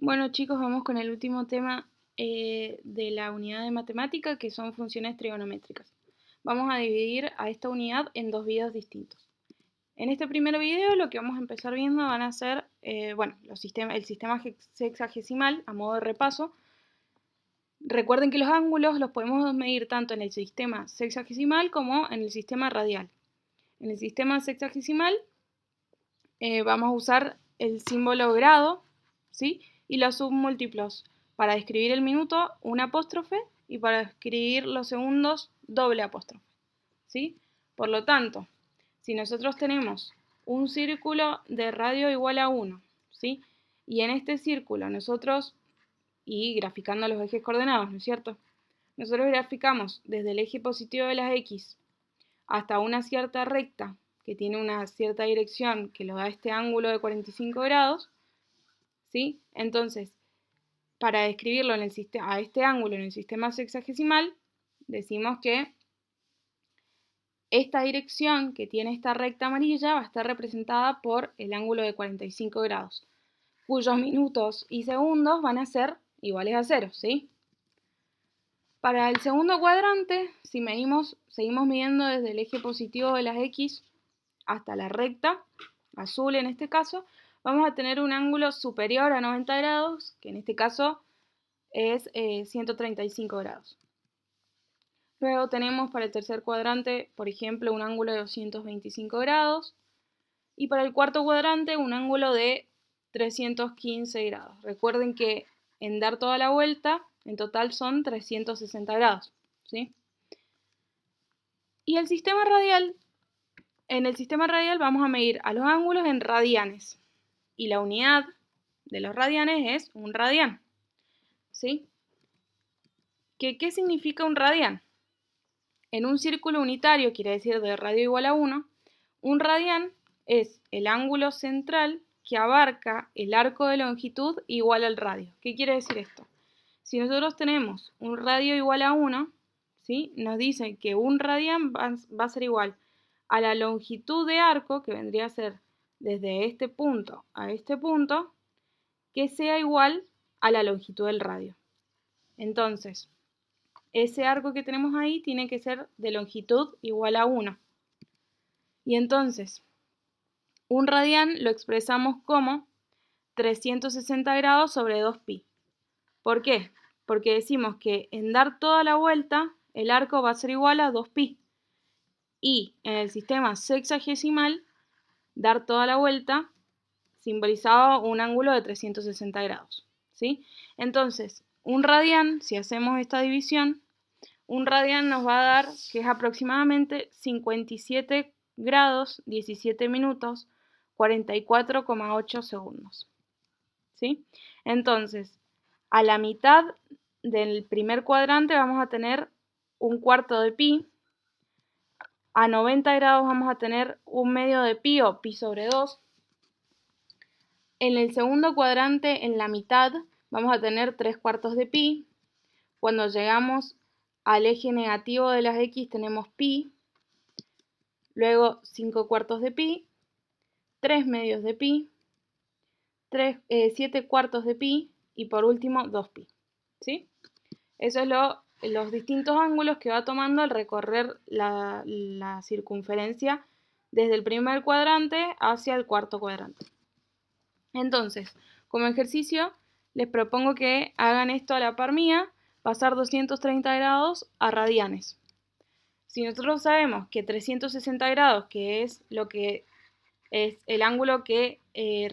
Bueno chicos, vamos con el último tema de la unidad de matemática, que son funciones trigonométricas. Vamos a dividir a esta unidad en dos videos distintos. En este primer video lo que vamos a empezar viendo van a ser el sistema sexagesimal a modo de repaso. Recuerden que los ángulos los podemos medir tanto en el sistema sexagesimal como en el sistema radial. En el sistema sexagesimal vamos a usar el símbolo grado, ¿sí? Y los submúltiplos. Para escribir el minuto, un apóstrofe, y para escribir los segundos, doble apóstrofe, ¿sí? Por lo tanto, si nosotros tenemos un círculo de radio igual a 1, ¿sí? Y en este círculo nosotros, y graficando los ejes coordenados, ¿no es cierto? Nosotros graficamos desde el eje positivo de las X hasta una cierta recta que tiene una cierta dirección que lo da este ángulo de 45 grados, ¿sí? Entonces, para describirlo a este ángulo en el sistema sexagesimal, decimos que esta dirección que tiene esta recta amarilla va a estar representada por el ángulo de 45 grados, cuyos minutos y segundos van a ser iguales a 0, ¿sí? Para el segundo cuadrante, si seguimos midiendo desde el eje positivo de las X hasta la recta, azul en este caso, vamos a tener un ángulo superior a 90 grados, que en este caso es 135 grados. Luego tenemos para el tercer cuadrante, por ejemplo, un ángulo de 225 grados, y para el cuarto cuadrante un ángulo de 315 grados. Recuerden que en dar toda la vuelta, en total son 360 grados, ¿sí? Y el sistema radial, en el sistema radial vamos a medir a los ángulos en radianes, y la unidad de los radianes es un radián, ¿sí? ¿Qué significa un radián? En un círculo unitario, quiere decir de radio igual a 1, un radián es el ángulo central que abarca el arco de longitud igual al radio. ¿Qué quiere decir esto? Si nosotros tenemos un radio igual a 1, ¿sí? Nos dice que un radián va a ser igual a la longitud de arco, que vendría a ser desde este punto a este punto, que sea igual a la longitud del radio. Entonces, ese arco que tenemos ahí tiene que ser de longitud igual a 1. Y entonces, un radián lo expresamos como 360 grados sobre 2pi. ¿Por qué? Porque decimos que en dar toda la vuelta, el arco va a ser igual a 2pi. Y en el sistema sexagesimal, dar toda la vuelta simbolizaba un ángulo de 360 grados, ¿sí? Entonces, un radián, si hacemos esta división, un radián nos va a dar que es aproximadamente 57 grados, 17 minutos, 44,8 segundos, ¿sí? Entonces, a la mitad del primer cuadrante vamos a tener un cuarto de pi, a 90 grados vamos a tener un medio de pi o pi sobre 2, en el segundo cuadrante, en la mitad, vamos a tener 3/4 de pi, cuando llegamos al eje negativo de las X tenemos pi, luego 5/4 de pi, 3 medios de pi, 7/4 de pi y por último 2pi, ¿sí? Eso es los distintos ángulos que va tomando al recorrer la circunferencia desde el primer cuadrante hacia el cuarto cuadrante. Entonces, como ejercicio, les propongo que hagan esto a la par mía, pasar 230 grados a radianes. Si nosotros sabemos que 360 grados, que es lo que es el ángulo que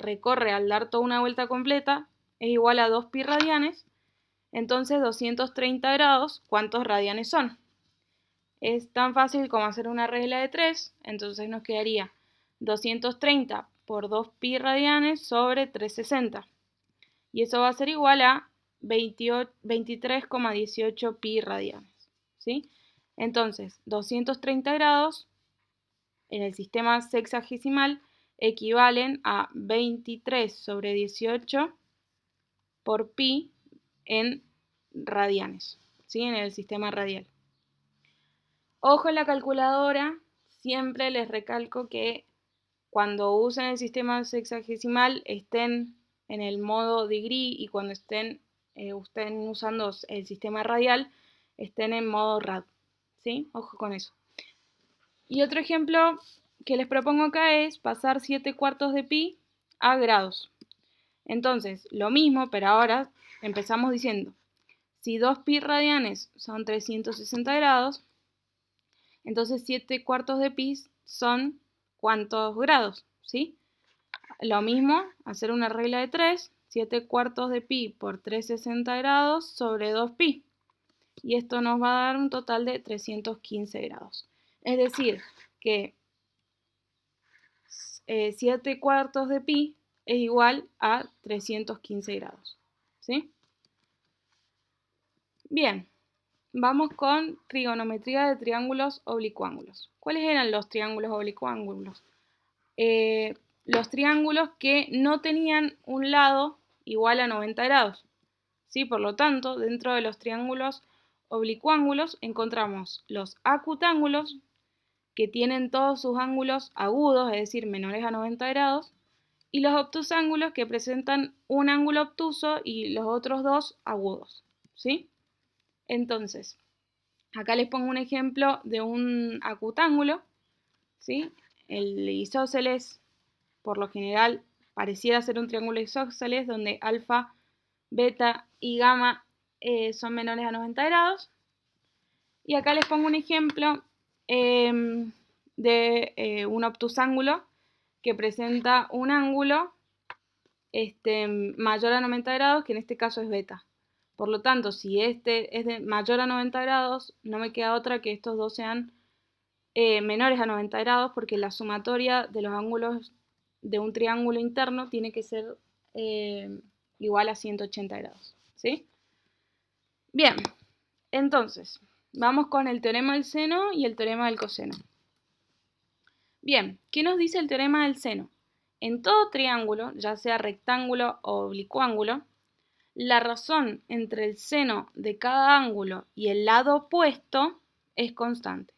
recorre al dar toda una vuelta completa, es igual a 2pi radianes, entonces 230 grados, ¿cuántos radianes son? Es tan fácil como hacer una regla de 3, entonces nos quedaría 230 por 2pi radianes sobre 360. Y eso va a ser igual a 23,18 pi radianes, ¿sí? Entonces, 230 grados en el sistema sexagesimal equivalen a 23 sobre 18 por pi en radianes, ¿sí? En el sistema radial. Ojo en la calculadora, siempre les recalco que cuando usen el sistema sexagesimal estén en el modo degree y cuando estén usando el sistema radial, estén en modo rad, ¿sí? Ojo con eso. Y otro ejemplo que les propongo acá es pasar 7/4 de pi a grados. Entonces, lo mismo, pero ahora empezamos diciendo, si 2 pi radianes son 360 grados, entonces 7/4 de pi son ¿cuántos grados? ¿Sí? Lo mismo, hacer una regla de 3, 7/4 de pi por 360 grados sobre 2 pi. Y esto nos va a dar un total de 315 grados. Es decir, que 7/4 de pi es igual a 315 grados. ¿Sí? Bien, vamos con trigonometría de triángulos oblicuángulos. ¿Cuáles eran los triángulos oblicuángulos? Los triángulos que no tenían un lado igual a 90 grados. ¿Sí? Por lo tanto, dentro de los triángulos oblicuángulos encontramos los acutángulos, que tienen todos sus ángulos agudos, es decir, menores a 90 grados, y los obtusángulos, que presentan un ángulo obtuso y los otros dos agudos. ¿Sí? Entonces, acá les pongo un ejemplo de un acutángulo, ¿sí? El isósceles, por lo general, pareciera ser un triángulo isósceles donde alfa, beta y gamma son menores a 90 grados. Y acá les pongo un ejemplo de un obtusángulo que presenta un ángulo mayor a 90 grados, que en este caso es beta. Por lo tanto, si este es de mayor a 90 grados, no me queda otra que estos dos sean menores a 90 grados, porque la sumatoria de los ángulos de un triángulo interno tiene que ser igual a 180 grados. ¿Sí? Bien, entonces, vamos con el teorema del seno y el teorema del coseno. Bien, ¿qué nos dice el teorema del seno? En todo triángulo, ya sea rectángulo o oblicuángulo, la razón entre el seno de cada ángulo y el lado opuesto es constante.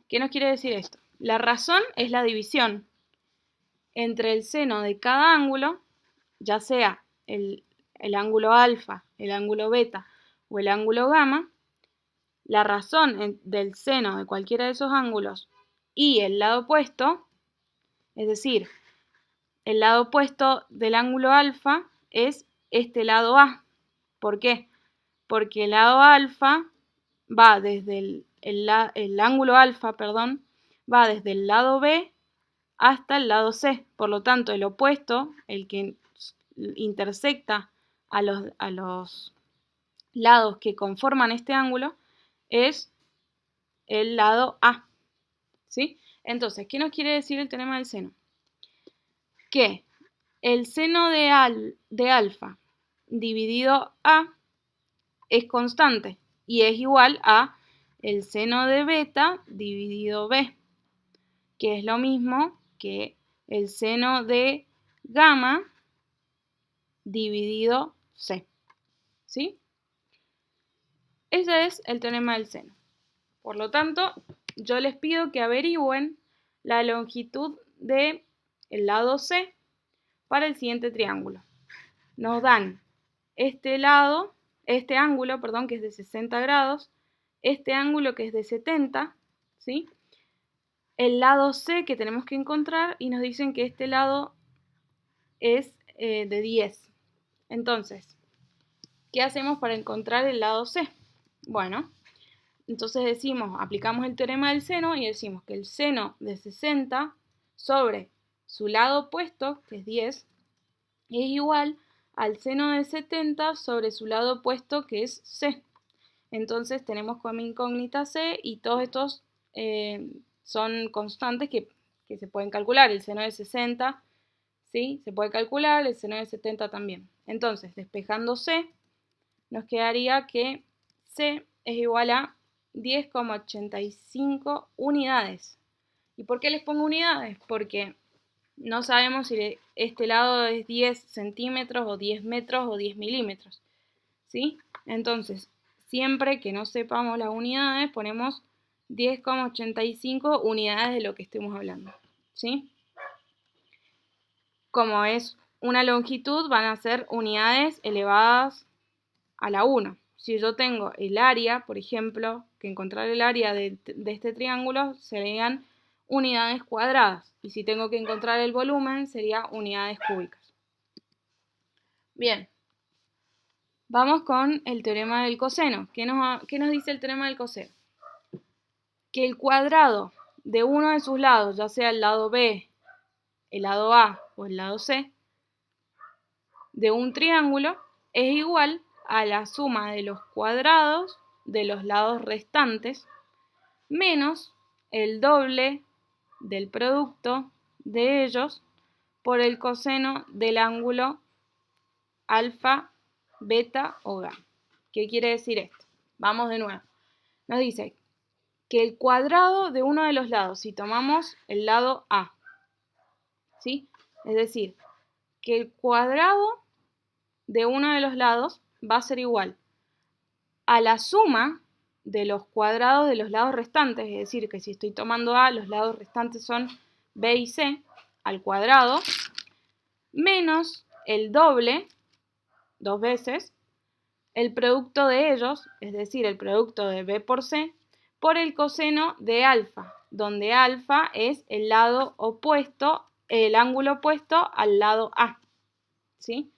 ¿Qué nos quiere decir esto? La razón es la división entre el seno de cada ángulo, ya sea el ángulo alfa, el ángulo beta o el ángulo gamma. La razón del seno de cualquiera de esos ángulos y el lado opuesto, es decir, el lado opuesto del ángulo alfa es este lado A. ¿Por qué? Porque el lado alfa va desde el ángulo alfa, perdón, va desde el lado B hasta el lado C. Por lo tanto, el opuesto, el que intersecta a los lados que conforman este ángulo, es el lado A. ¿Sí? Entonces, ¿qué nos quiere decir el teorema del seno? Que el seno de alfa dividido A es constante y es igual a el seno de beta dividido B, que es lo mismo que el seno de gamma dividido C. ¿Sí? Ese es el teorema del seno. Por lo tanto, yo les pido que averigüen la longitud del lado C para el siguiente triángulo. Nos dan este ángulo, perdón, que es de 60 grados, este ángulo que es de 70, ¿sí? El lado C que tenemos que encontrar y nos dicen que este lado es de 10. Entonces, ¿qué hacemos para encontrar el lado C? Bueno, entonces aplicamos el teorema del seno y decimos que el seno de 60 sobre su lado opuesto, que es 10, es igual al seno de 70 sobre su lado opuesto, que es C. Entonces tenemos como incógnita C y todos estos son constantes que se pueden calcular. El seno de 60, ¿sí? Se puede calcular, el seno de 70 también. Entonces, despejando C, nos quedaría que C es igual a 10,85 unidades. ¿Y por qué les pongo unidades? Porque no sabemos si este lado es 10 centímetros o 10 metros o 10 milímetros. ¿Sí? Entonces, siempre que no sepamos las unidades, ponemos 10,85 unidades de lo que estemos hablando. ¿Sí? Como es una longitud van a ser unidades elevadas a la 1. Si yo tengo el área, por ejemplo, que encontrar el área de este triángulo serían unidades cuadradas. Y si tengo que encontrar el volumen, sería unidades cúbicas. Bien, vamos con el teorema del coseno. ¿Qué nos dice el teorema del coseno? Que el cuadrado de uno de sus lados, ya sea el lado B, el lado A o el lado C, de un triángulo es igual a la suma de los cuadrados de los lados restantes menos el doble del producto de ellos por el coseno del ángulo alfa, beta o gamma. ¿Qué quiere decir esto? Vamos de nuevo. Nos dice que el cuadrado de uno de los lados, si tomamos el lado A, ¿sí? Es decir, que el cuadrado de uno de los lados va a ser igual a la suma de los cuadrados de los lados restantes, es decir, que si estoy tomando A, los lados restantes son B y C al cuadrado, menos el doble, 2 veces, el producto de ellos, es decir, el producto de B por C, por el coseno de alfa, donde alfa es el lado opuesto, el ángulo opuesto al lado A, ¿sí?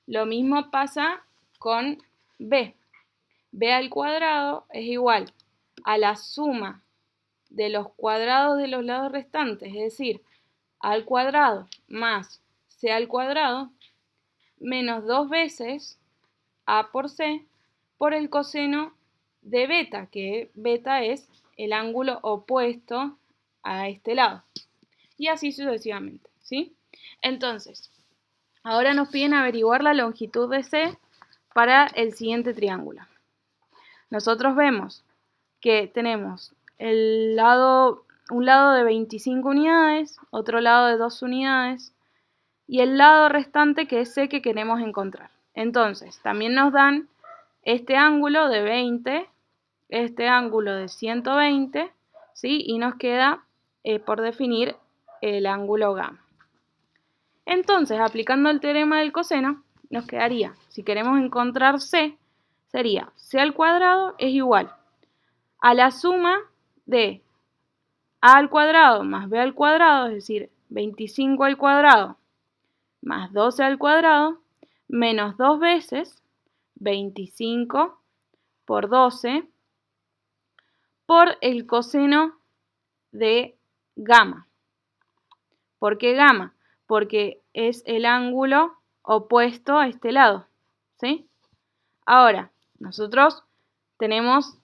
Lo mismo pasa con B. B al cuadrado es igual a la suma de los cuadrados de los lados restantes, es decir, A al cuadrado más C al cuadrado, menos 2 veces A por C por el coseno de beta, que beta es el ángulo opuesto a este lado. Y así sucesivamente, ¿sí? Entonces, ahora nos piden averiguar la longitud de C para el siguiente triángulo. Nosotros vemos que tenemos un lado de 25 unidades, otro lado de 2 unidades y el lado restante que es C que queremos encontrar. Entonces, también nos dan este ángulo de 20, este ángulo de 120, ¿sí? Y nos queda por definir el ángulo gamma. Entonces, aplicando el teorema del coseno, nos quedaría, si queremos encontrar C, sería C al cuadrado es igual a la suma de A al cuadrado más B al cuadrado, es decir, 25 al cuadrado más 12 al cuadrado, menos 2 veces 25 por 12 por el coseno de gamma. ¿Por qué gamma? Porque es el ángulo opuesto a este lado, ¿sí? Ahora, nosotros tenemos,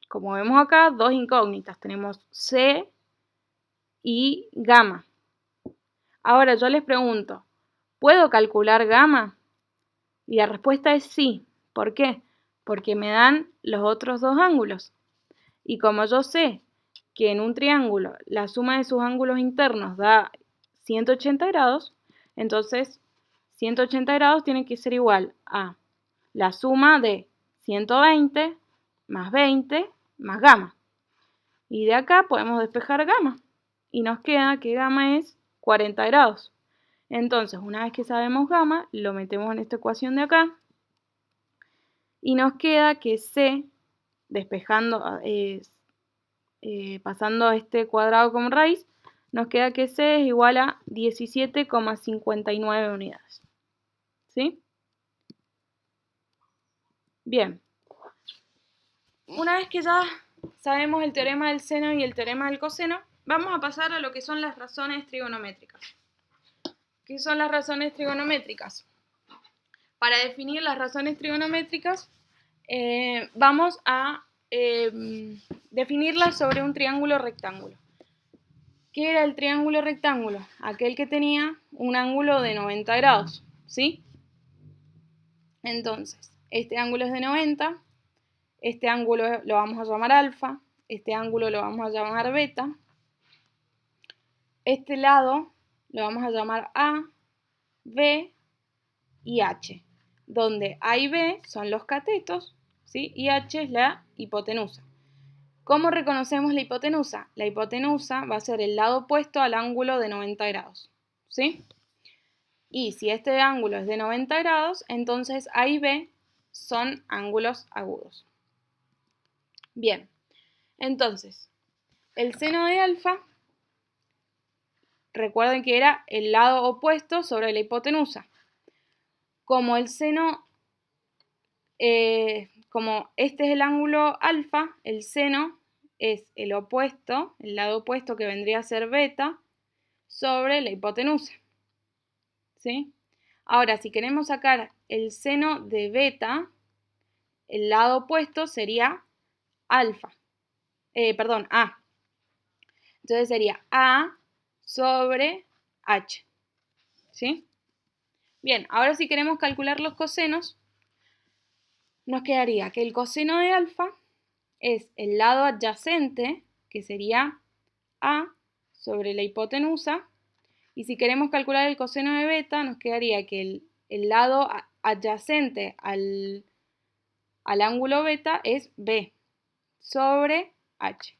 como vemos acá, dos incógnitas. Tenemos C y gamma. Ahora yo les pregunto, ¿puedo calcular gamma? Y la respuesta es sí. ¿Por qué? Porque me dan los otros dos ángulos. Y como yo sé que en un triángulo la suma de sus ángulos internos da 180 grados, entonces 180 grados tiene que ser igual a la suma de 120 más 20 más gamma. Y de acá podemos despejar gamma. Y nos queda que gamma es 40 grados. Entonces, una vez que sabemos gamma, lo metemos en esta ecuación de acá. Y nos queda que C, despejando, pasando este cuadrado como raíz, nos queda que C es igual a 17,59 unidades. ¿Sí? Bien. Una vez que ya sabemos el teorema del seno y el teorema del coseno, vamos a pasar a lo que son las razones trigonométricas. ¿Qué son las razones trigonométricas? Para definir las razones trigonométricas, vamos a definirlas sobre un triángulo rectángulo. ¿Qué era el triángulo rectángulo? Aquel que tenía un ángulo de 90 grados, ¿sí? Entonces, este ángulo es de 90, este ángulo lo vamos a llamar alfa, este ángulo lo vamos a llamar beta, este lado lo vamos a llamar A, B y H, donde A y B son los catetos, ¿sí? Y H es la hipotenusa. ¿Cómo reconocemos la hipotenusa? La hipotenusa va a ser el lado opuesto al ángulo de 90 grados, ¿sí? Y si este ángulo es de 90 grados, entonces A y B son ángulos agudos. Bien, entonces, el seno de alfa, recuerden que era el lado opuesto sobre la hipotenusa. Como el seno, como este es el ángulo alfa, el seno es el opuesto, el lado opuesto que vendría a ser beta, sobre la hipotenusa. ¿Sí? Ahora, si queremos sacar el seno de beta, el lado opuesto sería alfa. A. Entonces sería A sobre H. ¿Sí? Bien, ahora si queremos calcular los cosenos, nos quedaría que el coseno de alfa es el lado adyacente, que sería A sobre la hipotenusa, y si queremos calcular el coseno de beta, nos quedaría que el lado adyacente al ángulo beta es B sobre H,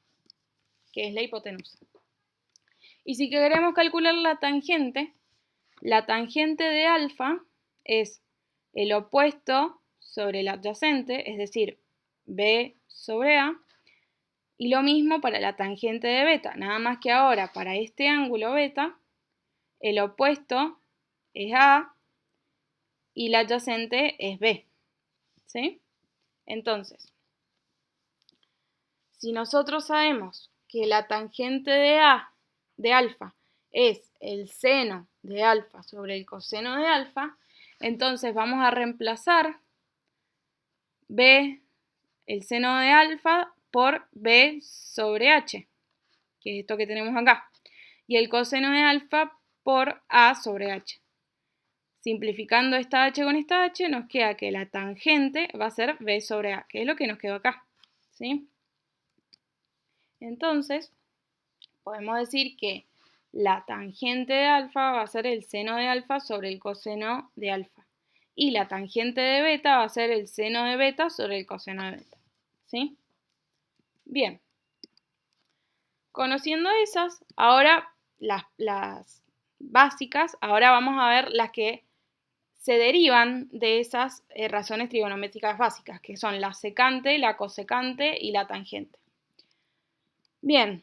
que es la hipotenusa. Y si queremos calcular la tangente de alfa es el opuesto sobre el adyacente, es decir, B sobre A, y lo mismo para la tangente de beta, nada más que ahora para este ángulo beta, el opuesto es A y la adyacente es B. ¿Sí? Entonces, si nosotros sabemos que la tangente de alfa es el seno de alfa sobre el coseno de alfa, entonces vamos a reemplazar B, el seno de alfa, por B sobre H, que es esto que tenemos acá, y el coseno de alfa por A sobre H. Simplificando esta H con esta H, nos queda que la tangente va a ser B sobre A, que es lo que nos quedó acá. ¿Sí? Entonces, podemos decir que la tangente de alfa va a ser el seno de alfa sobre el coseno de alfa. Y la tangente de beta va a ser el seno de beta sobre el coseno de beta. ¿Sí? Bien. Conociendo esas, ahora las básicas, ahora vamos a ver las que se derivan de esas razones trigonométricas básicas, que son la secante, la cosecante y la tangente. Bien,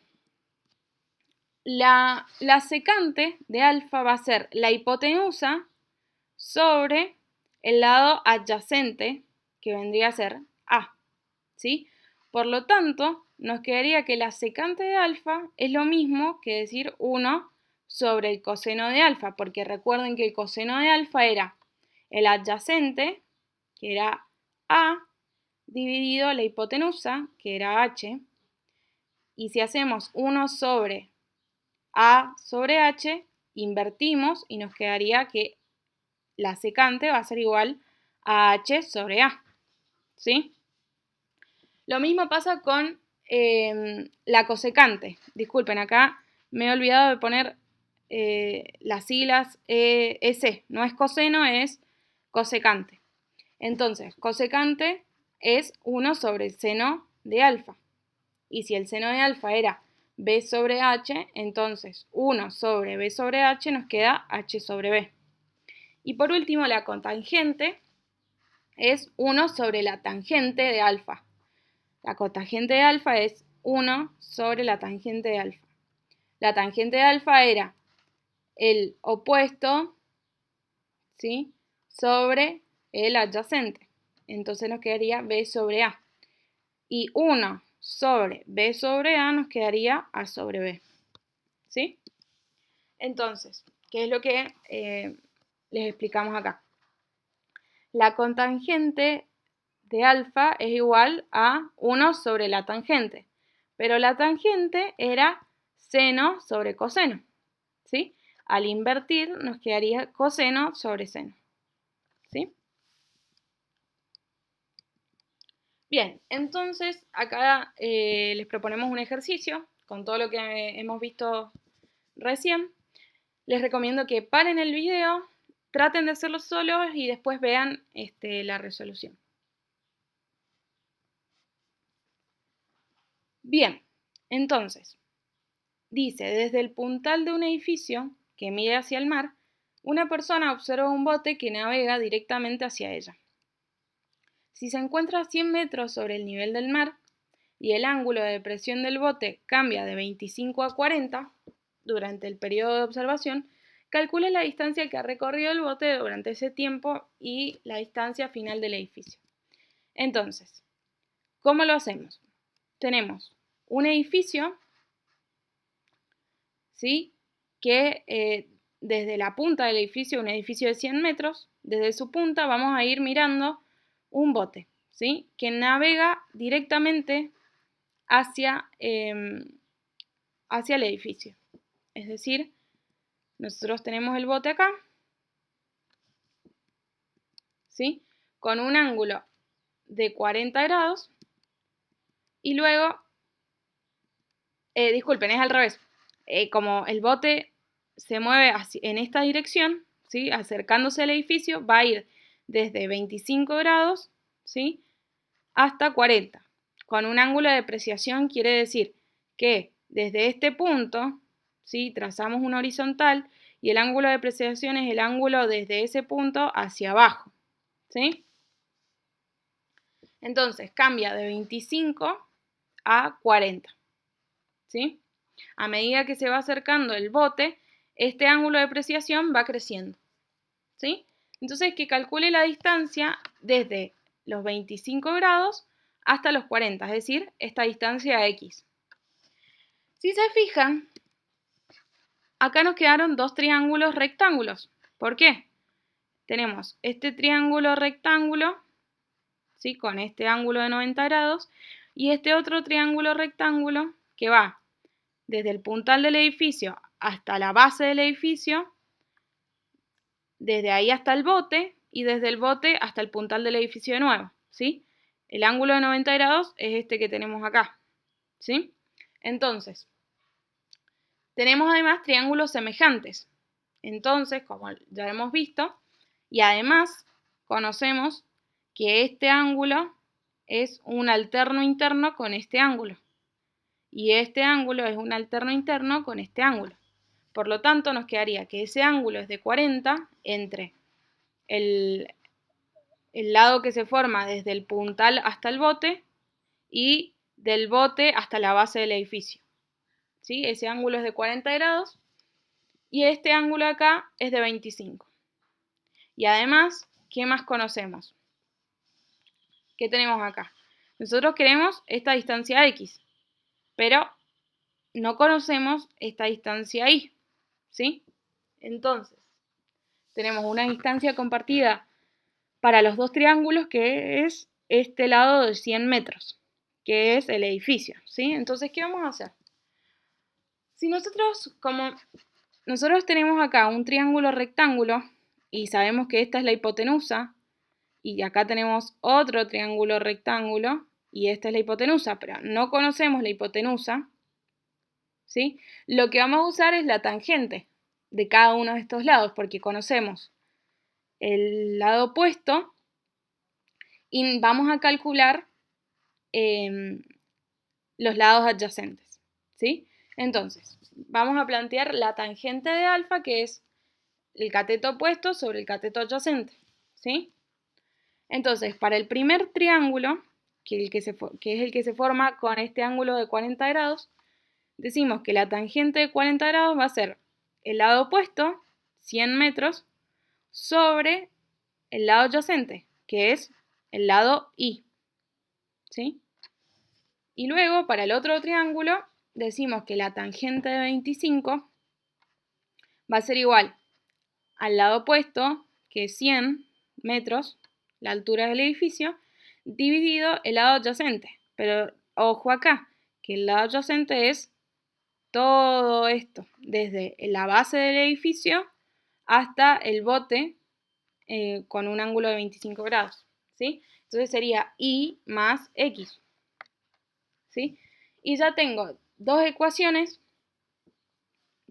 la secante de alfa va a ser la hipotenusa sobre el lado adyacente, que vendría a ser A, ¿sí? Por lo tanto, nos quedaría que la secante de alfa es lo mismo que decir 1 sobre el coseno de alfa, porque recuerden que el coseno de alfa era el adyacente, que era A, dividido la hipotenusa, que era H, y si hacemos 1 sobre A sobre H, invertimos y nos quedaría que la secante va a ser igual a H sobre A, ¿sí? Lo mismo pasa con la cosecante. Disculpen, acá me he olvidado de poner las siglas EC. No es coseno, es cosecante. Entonces, cosecante es 1 sobre el seno de alfa. Y si el seno de alfa era B sobre H, entonces 1 sobre B sobre H nos queda H sobre B. Y por último, la cotangente es 1 sobre la tangente de alfa. La cotangente de alfa es 1 sobre la tangente de alfa. La tangente de alfa era el opuesto, ¿sí?, sobre el adyacente. Entonces nos quedaría B sobre A. Y 1 sobre B sobre A nos quedaría A sobre B. ¿Sí? Entonces, ¿qué es lo que les explicamos acá? La cotangente de alfa es igual a 1 sobre la tangente, pero la tangente era seno sobre coseno, ¿sí? Al invertir nos quedaría coseno sobre seno, ¿sí? Bien, entonces acá les proponemos un ejercicio con todo lo que hemos visto recién. Les recomiendo que paren el video, traten de hacerlo solos y después vean la resolución. Bien, entonces, dice, desde el puntal de un edificio que mira hacia el mar, Una persona observa un bote que navega directamente hacia ella. Si se encuentra a 100 metros sobre el nivel del mar y el ángulo de presión del bote cambia de 25 a 40 durante el periodo de observación, calcule la distancia que ha recorrido el bote durante ese tiempo y la distancia final del edificio. Entonces, ¿cómo lo hacemos? Tenemos un edificio, ¿sí?, que desde la punta del edificio, un edificio de 100 metros, desde su punta vamos a ir mirando un bote, ¿sí?, que navega directamente hacia el edificio. Es decir, nosotros tenemos el bote acá, ¿sí?, con un ángulo de 40 grados y luego, disculpen, es al revés. Como el bote se mueve en esta dirección, ¿sí?, acercándose al edificio, va a ir desde 25 grados, ¿sí?, hasta 40. Con un ángulo de depreciación quiere decir que desde este punto, ¿sí?, trazamos una horizontal y el ángulo de depreciación es el ángulo desde ese punto hacia abajo, ¿sí? Entonces cambia de 25 a 40, ¿sí? A medida que se va acercando el bote, este ángulo de depreciación va creciendo, ¿sí? Entonces que calcule la distancia desde los 25 grados hasta los 40, es decir, esta distancia X. Si se fijan, acá nos quedaron dos triángulos rectángulos. ¿Por qué? Tenemos este triángulo rectángulo, ¿sí?, con este ángulo de 90 grados, y este otro triángulo rectángulo que va desde el puntal del edificio hasta la base del edificio, desde ahí hasta el bote y desde el bote hasta el puntal del edificio de nuevo, ¿sí? El ángulo de 90 grados es este que tenemos acá, ¿sí? Entonces, tenemos además triángulos semejantes. Entonces, como ya hemos visto, y además conocemos que este ángulo es un alterno interno con este ángulo. Y este ángulo es un alterno interno con este ángulo. Por lo tanto, nos quedaría que ese ángulo es de 40 entre el lado que se forma desde el puntal hasta el bote y del bote hasta la base del edificio, ¿sí? Ese ángulo es de 40 grados y este ángulo acá es de 25. Y además, ¿qué más conocemos? ¿Qué tenemos acá? Nosotros queremos esta distancia X, pero no conocemos esta distancia Y, ¿sí? Entonces, tenemos una distancia compartida para los dos triángulos que es este lado de 100 metros, que es el edificio, ¿sí? Entonces, ¿qué vamos a hacer? Si nosotros tenemos acá un triángulo rectángulo y sabemos que esta es la hipotenusa, y acá tenemos otro triángulo rectángulo y esta es la hipotenusa, pero no conocemos la hipotenusa, ¿sí? Lo que vamos a usar es la tangente de cada uno de estos lados, porque conocemos el lado opuesto y vamos a calcular los lados adyacentes, ¿sí? Entonces, vamos a plantear la tangente de alfa, que es el cateto opuesto sobre el cateto adyacente, ¿sí? Entonces, para el primer triángulo, que es el que se forma con este ángulo de 40 grados, decimos que la tangente de 40 grados va a ser el lado opuesto, 100 metros, sobre el lado adyacente, que es el lado Y, ¿sí? Y luego, para el otro triángulo, decimos que la tangente de 25 va a ser igual al lado opuesto, que es 100 metros, la altura del edificio, dividido el lado adyacente. Pero ojo acá, que el lado adyacente es todo esto, desde la base del edificio hasta el bote con un ángulo de 25 grados, ¿sí? Entonces sería Y más X, ¿sí? Y ya tengo dos ecuaciones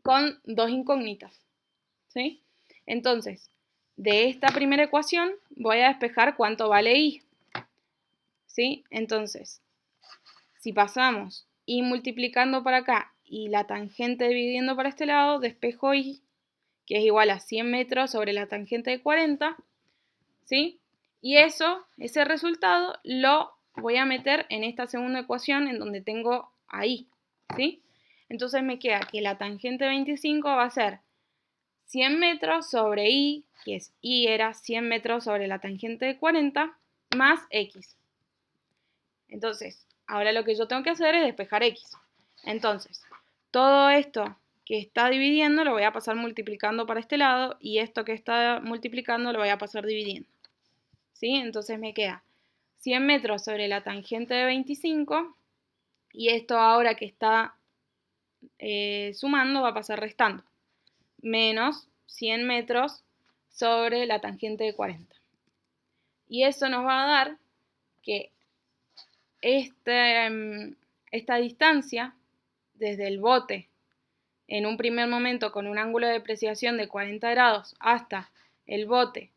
con dos incógnitas, ¿sí? Entonces, de esta primera ecuación voy a despejar cuánto vale Y, ¿sí? Entonces, si pasamos Y multiplicando para acá y la tangente dividiendo para este lado, despejo Y, que es igual a 100 metros sobre la tangente de 40, ¿sí? Y ese resultado lo voy a meter en esta segunda ecuación en donde tengo ahí, ¿sí? Entonces me queda que la tangente de 25 va a ser 100 metros sobre y, que es y era 100 metros sobre la tangente de 40, más x. Entonces, ahora lo que yo tengo que hacer es despejar x. Entonces, todo esto que está dividiendo lo voy a pasar multiplicando para este lado y esto que está multiplicando lo voy a pasar dividiendo. ¿Sí? Entonces me queda 100 metros sobre la tangente de 25 y esto ahora que está sumando va a pasar restando. Menos 100 metros sobre la tangente de 40. Y eso nos va a dar que esta distancia desde el bote en un primer momento con un ángulo de depreciación de 40 grados hasta el bote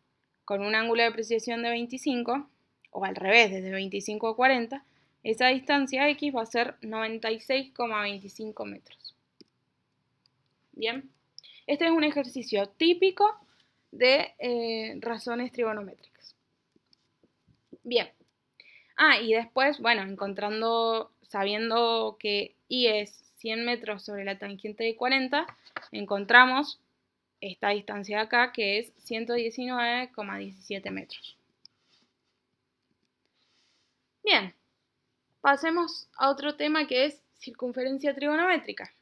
con un ángulo de depreciación de 25, o al revés, desde 25 a 40, esa distancia X va a ser 96,25 metros. Bien, este es un ejercicio típico de razones trigonométricas. Bien. Y después, bueno, sabiendo que y es 100 metros sobre la tangente de 40, encontramos esta distancia de acá que es 119,17 metros. Bien, pasemos a otro tema que es circunferencia trigonométrica,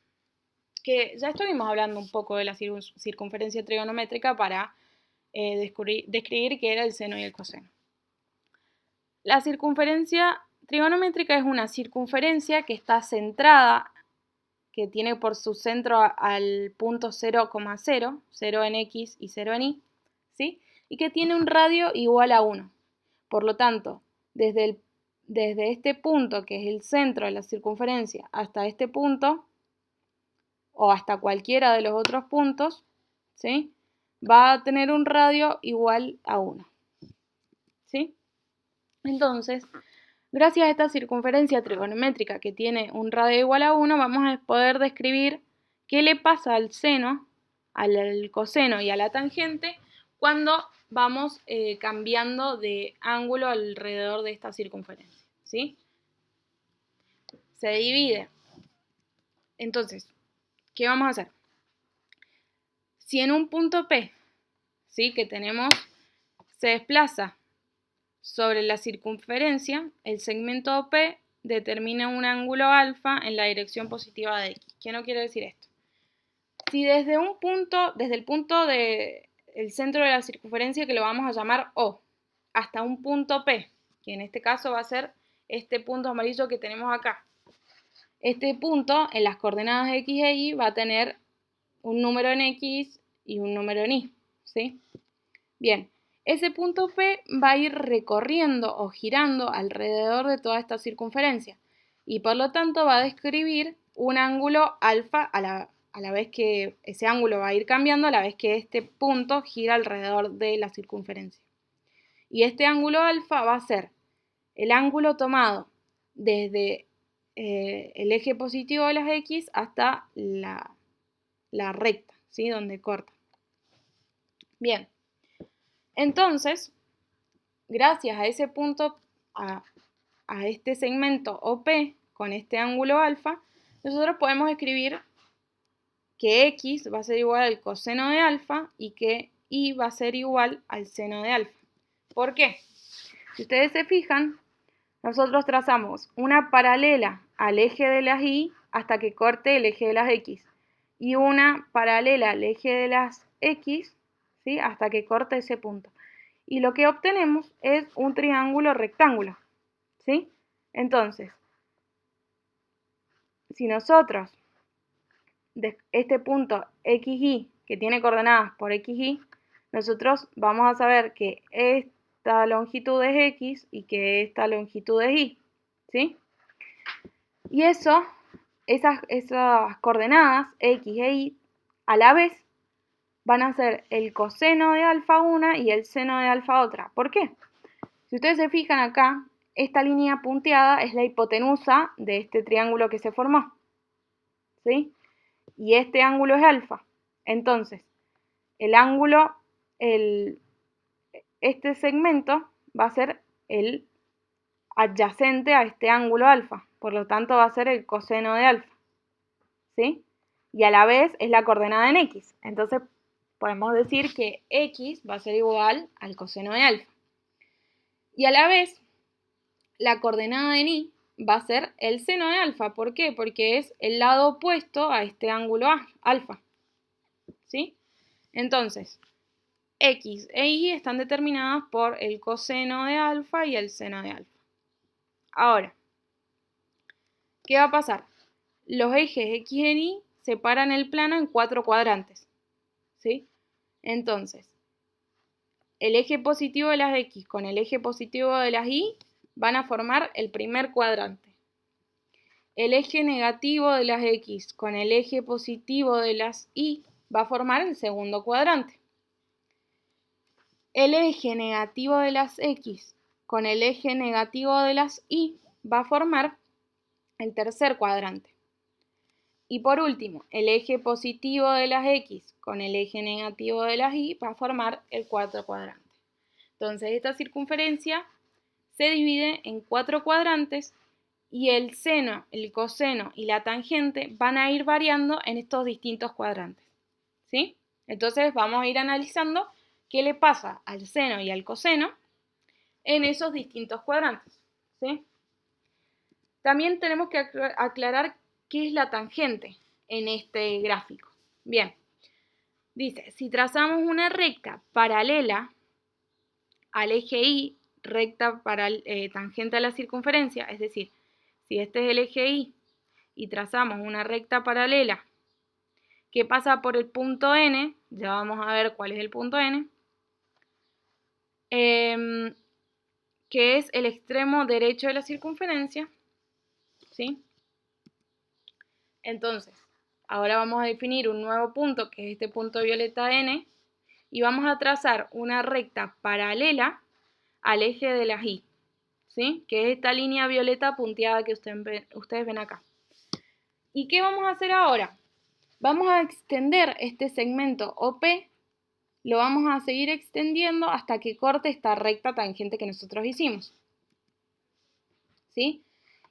que ya estuvimos hablando un poco de la circunferencia trigonométrica para describir qué era el seno y el coseno. La circunferencia trigonométrica es una circunferencia que está centrada, que tiene por su centro al punto 0,0, 0 en X y 0 en Y, ¿sí? Y que tiene un radio igual a 1. Por lo tanto, desde este punto, que es el centro de la circunferencia, hasta este punto, o hasta cualquiera de los otros puntos, ¿sí? Va a tener un radio igual a 1, ¿sí? Entonces, gracias a esta circunferencia trigonométrica que tiene un radio igual a 1, vamos a poder describir qué le pasa al seno, al coseno y a la tangente cuando vamos cambiando de ángulo alrededor de esta circunferencia, ¿sí? Se divide. Entonces, ¿qué vamos a hacer? Si en un punto P, ¿sí? Que tenemos, se desplaza sobre la circunferencia, el segmento OP determina un ángulo alfa en la dirección positiva de X. ¿Qué no quiere decir esto? Si desde el punto del centro de la circunferencia, que lo vamos a llamar O, hasta un punto P, que en este caso va a ser este punto amarillo que tenemos acá. Este punto, en las coordenadas X e Y, va a tener un número en X y un número en Y, ¿sí? Bien. Ese punto P va a ir recorriendo o girando alrededor de toda esta circunferencia y por lo tanto va a describir un ángulo alfa a la vez que ese ángulo va a ir cambiando a la vez que este punto gira alrededor de la circunferencia. Y este ángulo alfa va a ser el ángulo tomado desde el eje positivo de las X hasta la recta, ¿sí? Donde corta. Bien. Entonces, gracias a ese punto, a este segmento OP con este ángulo alfa, nosotros podemos escribir que X va a ser igual al coseno de alfa y que Y va a ser igual al seno de alfa. ¿Por qué? Si ustedes se fijan, nosotros trazamos una paralela al eje de las Y hasta que corte el eje de las X y una paralela al eje de las X, ¿sí? Hasta que corte ese punto. Y lo que obtenemos es un triángulo rectángulo, ¿sí? Entonces, si nosotros, de este punto XY, que tiene coordenadas por XY, nosotros vamos a saber que esta longitud es X y que esta longitud es Y, ¿sí? Y esas coordenadas X e Y, a la vez, van a ser el coseno de alfa una y el seno de alfa otra. ¿Por qué? Si ustedes se fijan acá, esta línea punteada es la hipotenusa de este triángulo que se formó, ¿sí? Y este ángulo es alfa. Entonces, el ángulo, este segmento va a ser el adyacente a este ángulo alfa, por lo tanto va a ser el coseno de alfa, ¿sí? Y a la vez es la coordenada en x, entonces podemos decir que x va a ser igual al coseno de alfa. Y a la vez, la coordenada en y va a ser el seno de alfa. ¿Por qué? Porque es el lado opuesto a este ángulo alfa, ¿sí? Entonces, x e y están determinadas por el coseno de alfa y el seno de alfa. Ahora, ¿qué va a pasar? Los ejes x y y separan el plano en 4 cuadrantes, ¿sí? Entonces, el eje positivo de las x con el eje positivo de las y van a formar el primer cuadrante. El eje negativo de las x con el eje positivo de las y va a formar el segundo cuadrante. El eje negativo de las x con el eje negativo de las y va a formar el tercer cuadrante. Y por último, el eje positivo de las x con el eje negativo de las y va a formar el cuarto cuadrante. Entonces, esta circunferencia se divide en 4 cuadrantes y el seno, el coseno y la tangente van a ir variando en estos distintos cuadrantes, ¿sí? Entonces, vamos a ir analizando qué le pasa al seno y al coseno en esos distintos cuadrantes, ¿sí? También tenemos que aclarar qué es la tangente en este gráfico. Bien, dice, si trazamos una recta paralela al eje Y, recta tangente a la circunferencia, es decir, si este es el eje y trazamos una recta paralela que pasa por el punto N, ya vamos a ver cuál es el punto N, que es el extremo derecho de la circunferencia, ¿sí? Entonces, ahora vamos a definir un nuevo punto, que es este punto violeta N, y vamos a trazar una recta paralela al eje de las Y, ¿sí? Que es esta línea violeta punteada que ustedes ven acá. ¿Y qué vamos a hacer ahora? Vamos a extender este segmento OP, lo vamos a seguir extendiendo hasta que corte esta recta tangente que nosotros hicimos, ¿sí?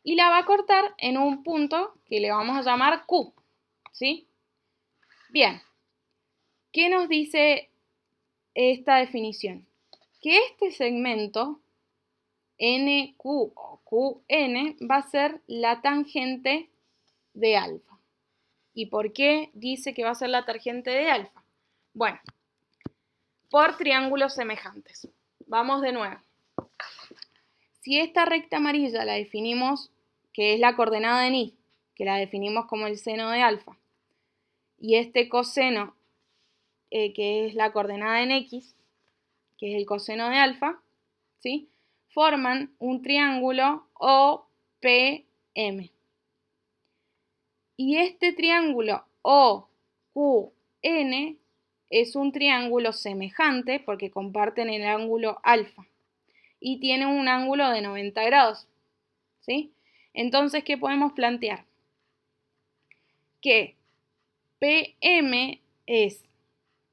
Y la va a cortar en un punto que le vamos a llamar Q, ¿sí? Bien, ¿qué nos dice esta definición? Que este segmento NQ o QN va a ser la tangente de alfa. ¿Y por qué dice que va a ser la tangente de alfa? Bueno, por triángulos semejantes. Vamos de nuevo. Si esta recta amarilla la definimos, que es la coordenada en y, que la definimos como el seno de alfa, y este coseno, que es la coordenada en x, que es el coseno de alfa, ¿sí? Forman un triángulo OPM. Y este triángulo OQN es un triángulo semejante porque comparten el ángulo alfa y tienen un ángulo de 90 grados, ¿sí? Entonces, ¿qué podemos plantear? Que PM es,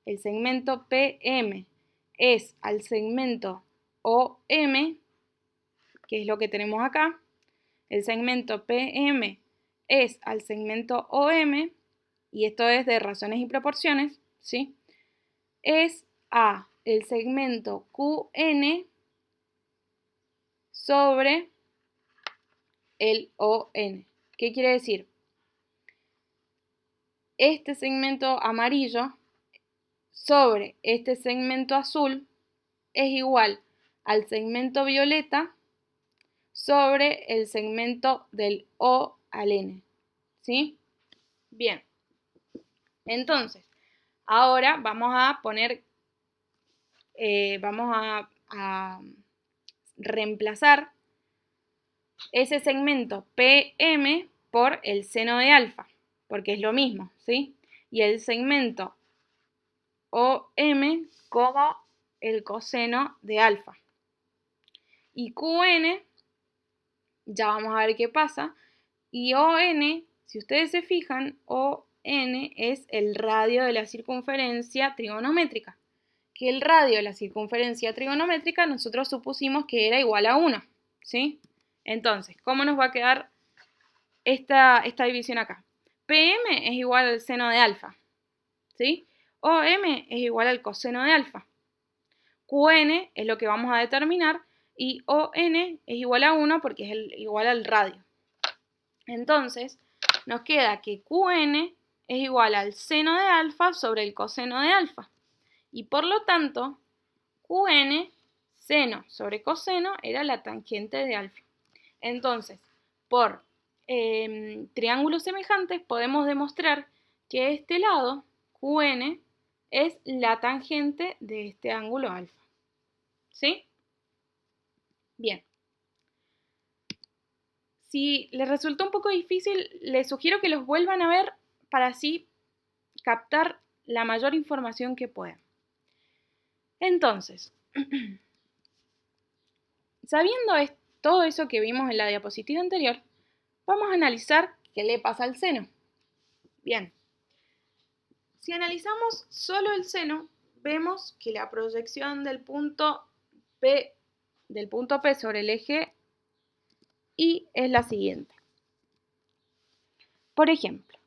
el segmento PM es al segmento OM, que es lo que tenemos acá, el segmento PM es al segmento OM, y esto es de razones y proporciones, ¿sí? Es a el segmento QN sobre el ON. ¿Qué quiere decir? Este segmento amarillo sobre este segmento azul es igual al segmento violeta sobre el segmento del O al N, ¿sí? Bien, entonces, ahora vamos a poner, vamos a reemplazar ese segmento PM por el seno de alfa, porque es lo mismo, ¿sí? Y el segmento OM como el coseno de alfa. Y QN, ya vamos a ver qué pasa. Y ON, si ustedes se fijan, ON n es el radio de la circunferencia trigonométrica. Que el radio de la circunferencia trigonométrica nosotros supusimos que era igual a 1, ¿sí? Entonces, ¿cómo nos va a quedar esta división acá? PM es igual al seno de alfa, ¿sí? OM es igual al coseno de alfa. QN es lo que vamos a determinar y ON es igual a 1 porque es igual al radio. Entonces, nos queda que QN es igual al seno de alfa sobre el coseno de alfa. Y por lo tanto, QN, seno sobre coseno, era la tangente de alfa. Entonces, por triángulos semejantes podemos demostrar que este lado, QN, es la tangente de este ángulo alfa. ¿Sí? Bien. Si les resultó un poco difícil, les sugiero que los vuelvan a ver para así captar la mayor información que puedan. Entonces, sabiendo todo eso que vimos en la diapositiva anterior, vamos a analizar qué le pasa al seno. Bien, si analizamos solo el seno, vemos que la proyección del punto P sobre el eje Y es la siguiente. Por ejemplo,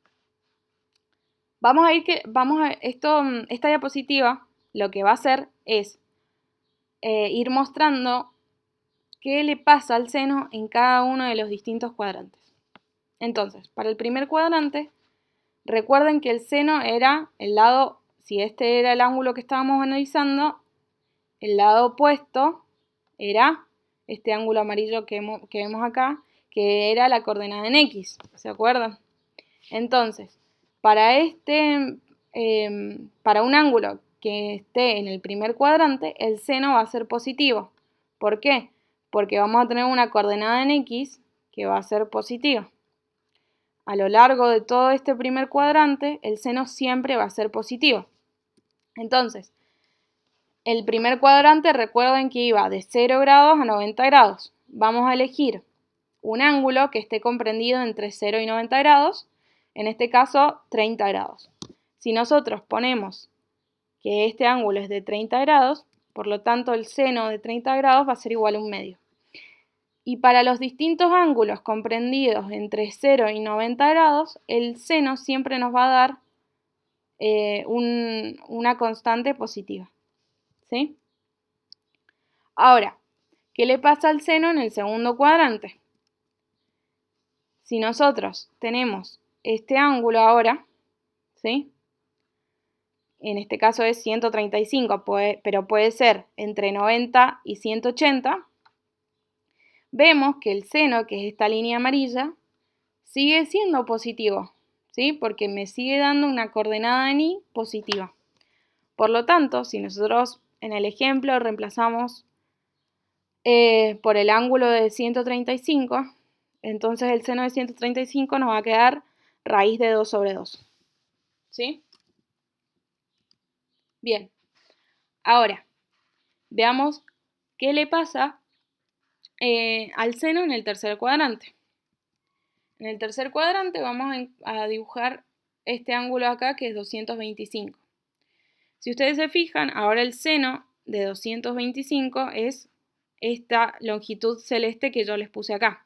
esta diapositiva lo que va a hacer es ir mostrando qué le pasa al seno en cada uno de los distintos cuadrantes. Entonces, para el primer cuadrante, recuerden que el seno era el lado, si este era el ángulo que estábamos analizando, el lado opuesto era este ángulo amarillo que vemos acá, que era la coordenada en X, ¿se acuerdan? Entonces, para un ángulo que esté en el primer cuadrante, el seno va a ser positivo. ¿Por qué? Porque vamos a tener una coordenada en X que va a ser positiva. A lo largo de todo este primer cuadrante, el seno siempre va a ser positivo. Entonces, el primer cuadrante, recuerden que iba de 0 grados a 90 grados. Vamos a elegir un ángulo que esté comprendido entre 0 y 90 grados, en este caso 30 grados. Si nosotros ponemos que este ángulo es de 30 grados, por lo tanto el seno de 30 grados va a ser igual a 1/2. Y para los distintos ángulos comprendidos entre 0 y 90 grados, el seno siempre nos va a dar una constante positiva. ¿Sí? Ahora, ¿qué le pasa al seno en el segundo cuadrante? Si nosotros tenemos este ángulo ahora, ¿sí? En este caso es 135, pero puede ser entre 90 y 180, vemos que el seno, que es esta línea amarilla, sigue siendo positivo, ¿sí? Porque me sigue dando una coordenada en Y positiva. Por lo tanto, si nosotros en el ejemplo reemplazamos por el ángulo de 135, entonces el seno de 135 nos va a quedar raíz de 2 sobre 2. ¿Sí? Bien. Ahora, veamos qué le pasa al seno en el tercer cuadrante. En el tercer cuadrante vamos a dibujar este ángulo acá que es 225. Si ustedes se fijan, ahora el seno de 225 es esta longitud celeste que yo les puse acá.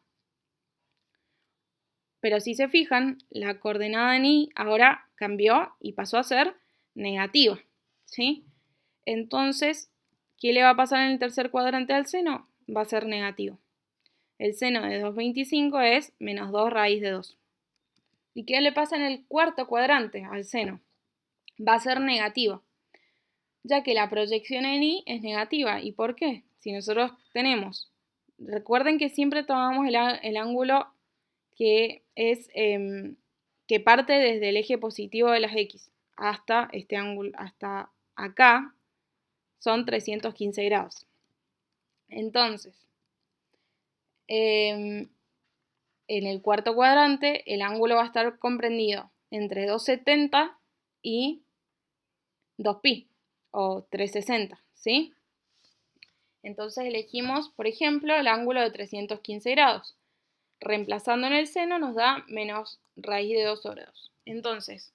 Pero si se fijan, la coordenada en Y ahora cambió y pasó a ser negativa, ¿sí? Entonces, ¿qué le va a pasar en el tercer cuadrante al seno? Va a ser negativo. El seno de 225 es menos 2 raíz de 2. ¿Y qué le pasa en el cuarto cuadrante al seno? Va a ser negativo, ya que la proyección en Y es negativa. ¿Y por qué? Si nosotros tenemos, recuerden que siempre tomamos el ángulo que parte desde el eje positivo de las X hasta este ángulo, hasta acá, son 315 grados. Entonces, en el cuarto cuadrante, el ángulo va a estar comprendido entre 270 y 2pi, o 360, ¿sí? Entonces elegimos, por ejemplo, el ángulo de 315 grados. Reemplazando en el seno nos da menos raíz de 2 sobre 2. Entonces,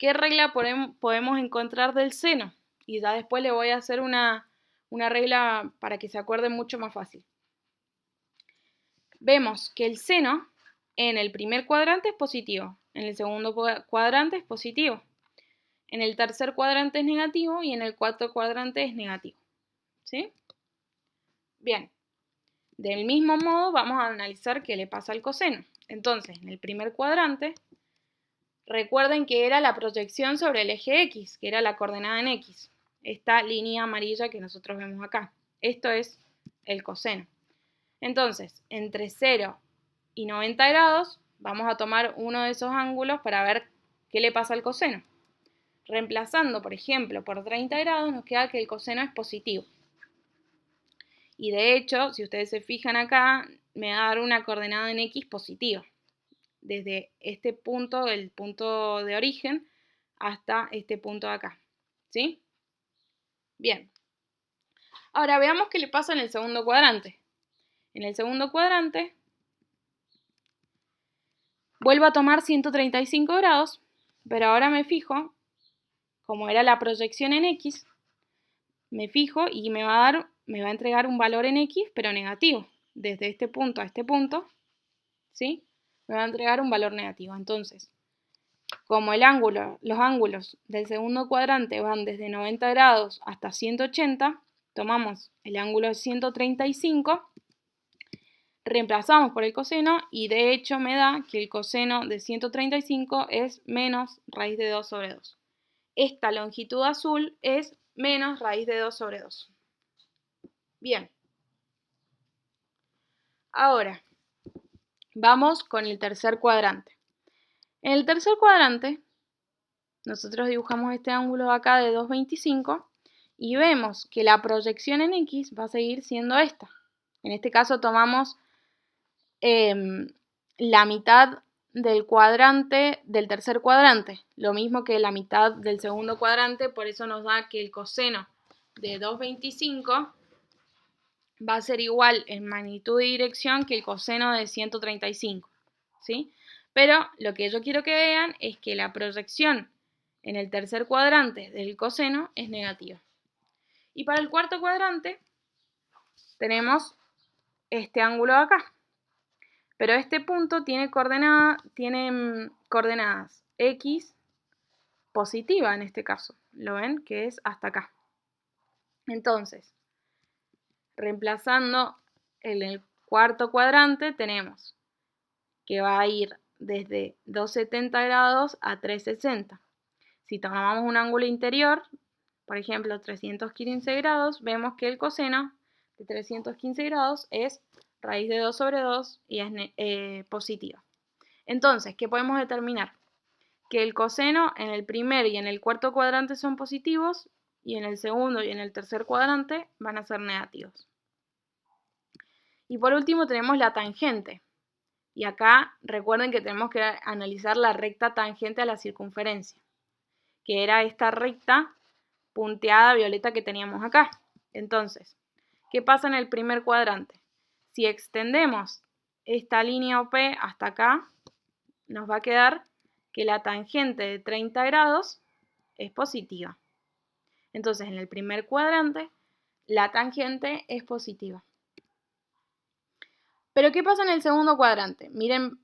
¿qué regla podemos encontrar del seno? Y ya después le voy a hacer una regla para que se acuerde mucho más fácil. Vemos que el seno en el primer cuadrante es positivo, en el segundo cuadrante es positivo, en el tercer cuadrante es negativo y en el cuarto cuadrante es negativo. ¿Sí? Bien, del mismo modo vamos a analizar qué le pasa al coseno. Entonces, en el primer cuadrante, recuerden que era la proyección sobre el eje X, que era la coordenada en X. Esta línea amarilla que nosotros vemos acá. Esto es el coseno. Entonces, entre 0 y 90 grados, vamos a tomar uno de esos ángulos para ver qué le pasa al coseno. Reemplazando, por ejemplo, por 30 grados, nos queda que el coseno es positivo. Y de hecho, si ustedes se fijan acá, me va a dar una coordenada en X positiva. Desde este punto, el punto de origen, hasta este punto de acá. ¿Sí? Bien. Ahora veamos qué le pasa en el segundo cuadrante. En el segundo cuadrante, vuelvo a tomar 135 grados, pero ahora me fijo, como era la proyección en X, me fijo y me va a entregar un valor en X, pero negativo. Desde este punto a este punto, ¿sí? Me va a entregar un valor negativo. Entonces, como los ángulos del segundo cuadrante van desde 90 grados hasta 180, tomamos el ángulo de 135, reemplazamos por el coseno y de hecho me da que el coseno de 135 es menos raíz de 2 sobre 2. Esta longitud azul es menos raíz de 2 sobre 2. Bien. Ahora, vamos con el tercer cuadrante. En el tercer cuadrante, nosotros dibujamos este ángulo acá de 2,25 y vemos que la proyección en X va a seguir siendo esta. En este caso tomamos la mitad del cuadrante del tercer cuadrante, lo mismo que la mitad del segundo cuadrante, por eso nos da que el coseno de 2,25 va a ser igual en magnitud y dirección que el coseno de 135, ¿sí? Pero lo que yo quiero que vean es que la proyección en el tercer cuadrante del coseno es negativa. Y para el cuarto cuadrante tenemos este ángulo de acá. Pero este punto tiene coordenadas X positiva en este caso. ¿Lo ven? Que es hasta acá. Entonces, reemplazando en el cuarto cuadrante tenemos que va a ir desde 270 grados a 360. Si tomamos un ángulo interior, por ejemplo 315 grados, vemos que el coseno de 315 grados es raíz de 2 sobre 2 y es positiva. Entonces, ¿qué podemos determinar? Que el coseno en el primer y en el cuarto cuadrante son positivos y en el segundo y en el tercer cuadrante van a ser negativos. Y por último tenemos la tangente. Y acá recuerden que tenemos que analizar la recta tangente a la circunferencia, que era esta recta punteada violeta que teníamos acá. Entonces, ¿qué pasa en el primer cuadrante? Si extendemos esta línea OP hasta acá, nos va a quedar que la tangente de 30 grados es positiva. Entonces, en el primer cuadrante, la tangente es positiva. Pero, ¿qué pasa en el segundo cuadrante? Miren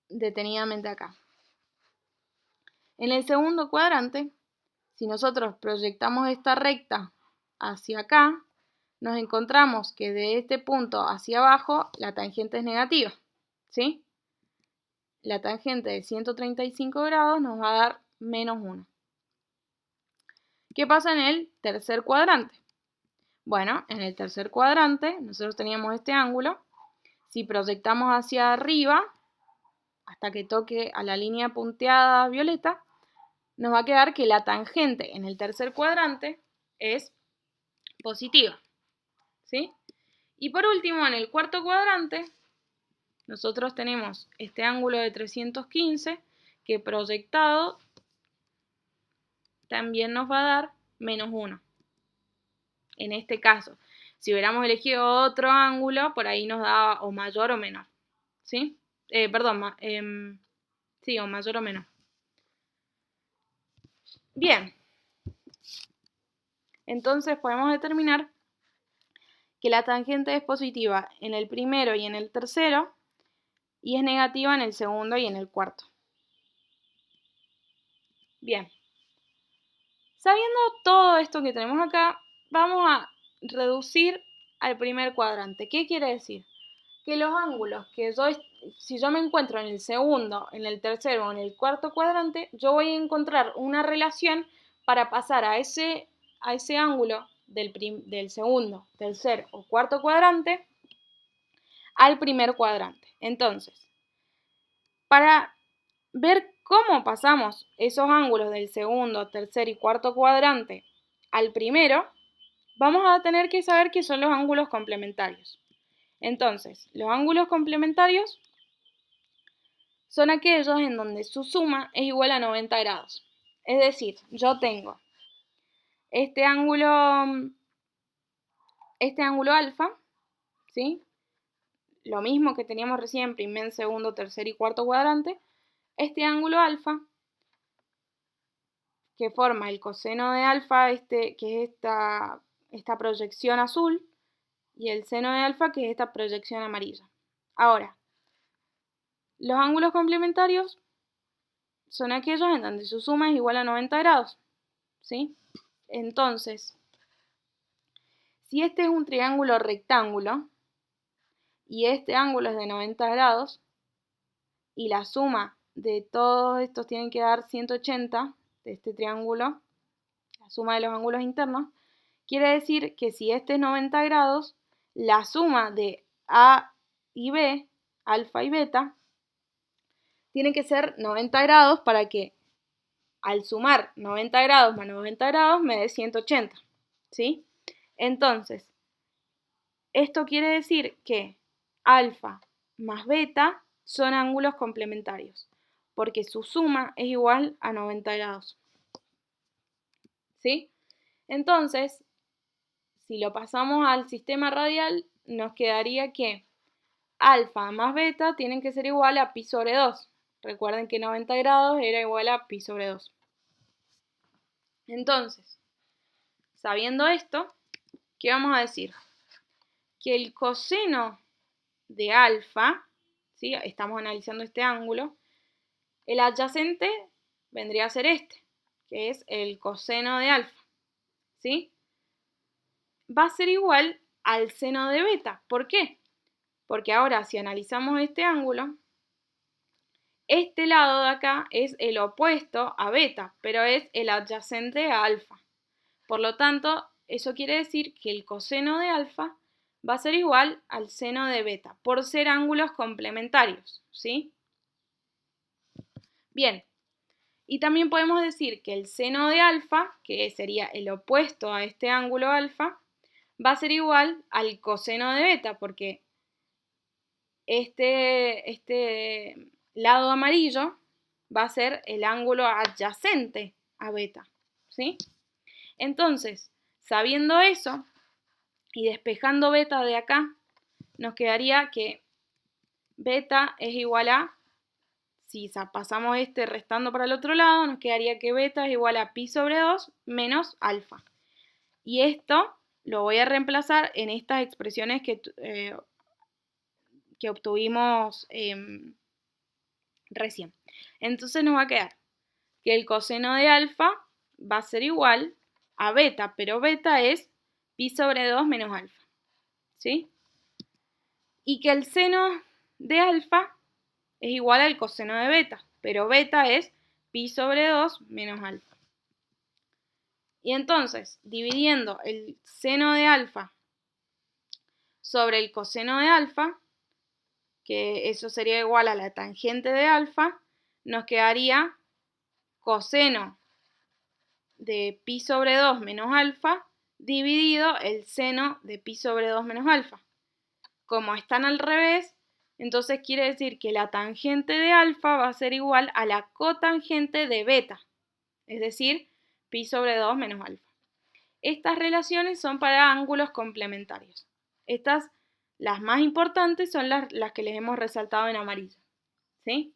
detenidamente acá. En el segundo cuadrante, si nosotros proyectamos esta recta hacia acá, nos encontramos que de este punto hacia abajo la tangente es negativa, ¿sí? La tangente de 135 grados nos va a dar menos 1. ¿Qué pasa en el tercer cuadrante? Bueno, en el tercer cuadrante nosotros teníamos este ángulo. Si proyectamos hacia arriba, hasta que toque a la línea punteada violeta, nos va a quedar que la tangente en el tercer cuadrante es positiva, ¿sí? Y por último, en el cuarto cuadrante, nosotros tenemos este ángulo de 315 que proyectado también nos va a dar menos 1. En este caso, si hubiéramos elegido otro ángulo, por ahí nos daba o mayor o menor, ¿sí? Sí, o mayor o menor. Bien, entonces podemos determinar que la tangente es positiva en el primero y en el tercero y es negativa en el segundo y en el cuarto. Bien, sabiendo todo esto que tenemos acá, vamos a reducir al primer cuadrante. ¿Qué quiere decir? Que los ángulos que si yo me encuentro en el segundo, en el tercero o en el cuarto cuadrante, yo voy a encontrar una relación para pasar a ese ángulo del segundo, tercer o cuarto cuadrante al primer cuadrante. Entonces, para ver cómo pasamos esos ángulos del segundo, tercer y cuarto cuadrante al primero, vamos a tener que saber qué son los ángulos complementarios. Entonces, los ángulos complementarios son aquellos en donde su suma es igual a 90 grados. Es decir, yo tengo este ángulo alfa, ¿sí? Lo mismo que teníamos recién, primer, segundo, tercer y cuarto cuadrante. Este ángulo alfa, que forma el coseno de alfa, que es esta proyección azul, y el seno de alfa, que es esta proyección amarilla. Ahora, los ángulos complementarios son aquellos en donde su suma es igual a 90 grados, ¿sí? Entonces, si este es un triángulo rectángulo y este ángulo es de 90 grados y la suma de todos estos tienen que dar 180 de este triángulo, la suma de los ángulos internos, quiere decir que si este es 90 grados, la suma de A y B, alfa y beta, tiene que ser 90 grados para que al sumar 90 grados más 90 grados me dé 180, ¿sí? Entonces, esto quiere decir que alfa más beta son ángulos complementarios, porque su suma es igual a 90 grados. ¿Sí? Entonces, si lo pasamos al sistema radial, nos quedaría que alfa más beta tienen que ser igual a pi sobre 2. Recuerden que 90 grados era igual a pi sobre 2. Entonces, sabiendo esto, ¿qué vamos a decir? Que el coseno de alfa, ¿sí? Estamos analizando este ángulo, el adyacente vendría a ser este, que es el coseno de alfa, ¿sí? Va a ser igual al seno de beta. ¿Por qué? Porque ahora si analizamos este ángulo, este lado de acá es el opuesto a beta, pero es el adyacente a alfa. Por lo tanto, eso quiere decir que el coseno de alfa va a ser igual al seno de beta, por ser ángulos complementarios, ¿sí? Bien, y también podemos decir que el seno de alfa, que sería el opuesto a este ángulo alfa, va a ser igual al coseno de beta, porque este lado amarillo va a ser el ángulo adyacente a beta, ¿sí? Entonces, sabiendo eso y despejando beta de acá, nos quedaría que beta es igual a, si pasamos este restando para el otro lado, nos quedaría que beta es igual a pi sobre 2 menos alfa. Y esto lo voy a reemplazar en estas expresiones que obtuvimos recién. Entonces nos va a quedar que el coseno de alfa va a ser igual a beta, pero beta es pi sobre 2 menos alfa, ¿sí? Y que el seno de alfa es igual al coseno de beta, pero beta es pi sobre 2 menos alfa. Y entonces, dividiendo el seno de alfa sobre el coseno de alfa, que eso sería igual a la tangente de alfa, nos quedaría coseno de pi sobre 2 menos alfa dividido el seno de pi sobre 2 menos alfa. Como están al revés, entonces quiere decir que la tangente de alfa va a ser igual a la cotangente de beta, es decir, pi sobre 2 menos alfa. Estas relaciones son para ángulos complementarios. Estas, las más importantes, son las que les hemos resaltado en amarillo, ¿sí?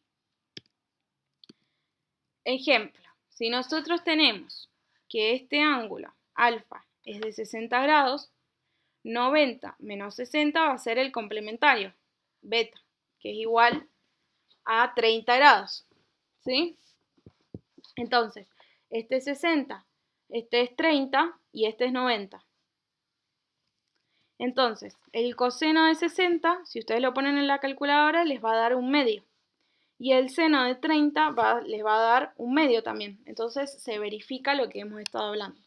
Ejemplo, si nosotros tenemos que este ángulo alfa es de 60 grados, 90 menos 60 va a ser el complementario, beta, que es igual a 30 grados, ¿sí? Entonces, este es 60, este es 30 y este es 90. Entonces, el coseno de 60, si ustedes lo ponen en la calculadora, les va a dar un medio. Y el seno de 30 les va a dar un medio también. Entonces, se verifica lo que hemos estado hablando.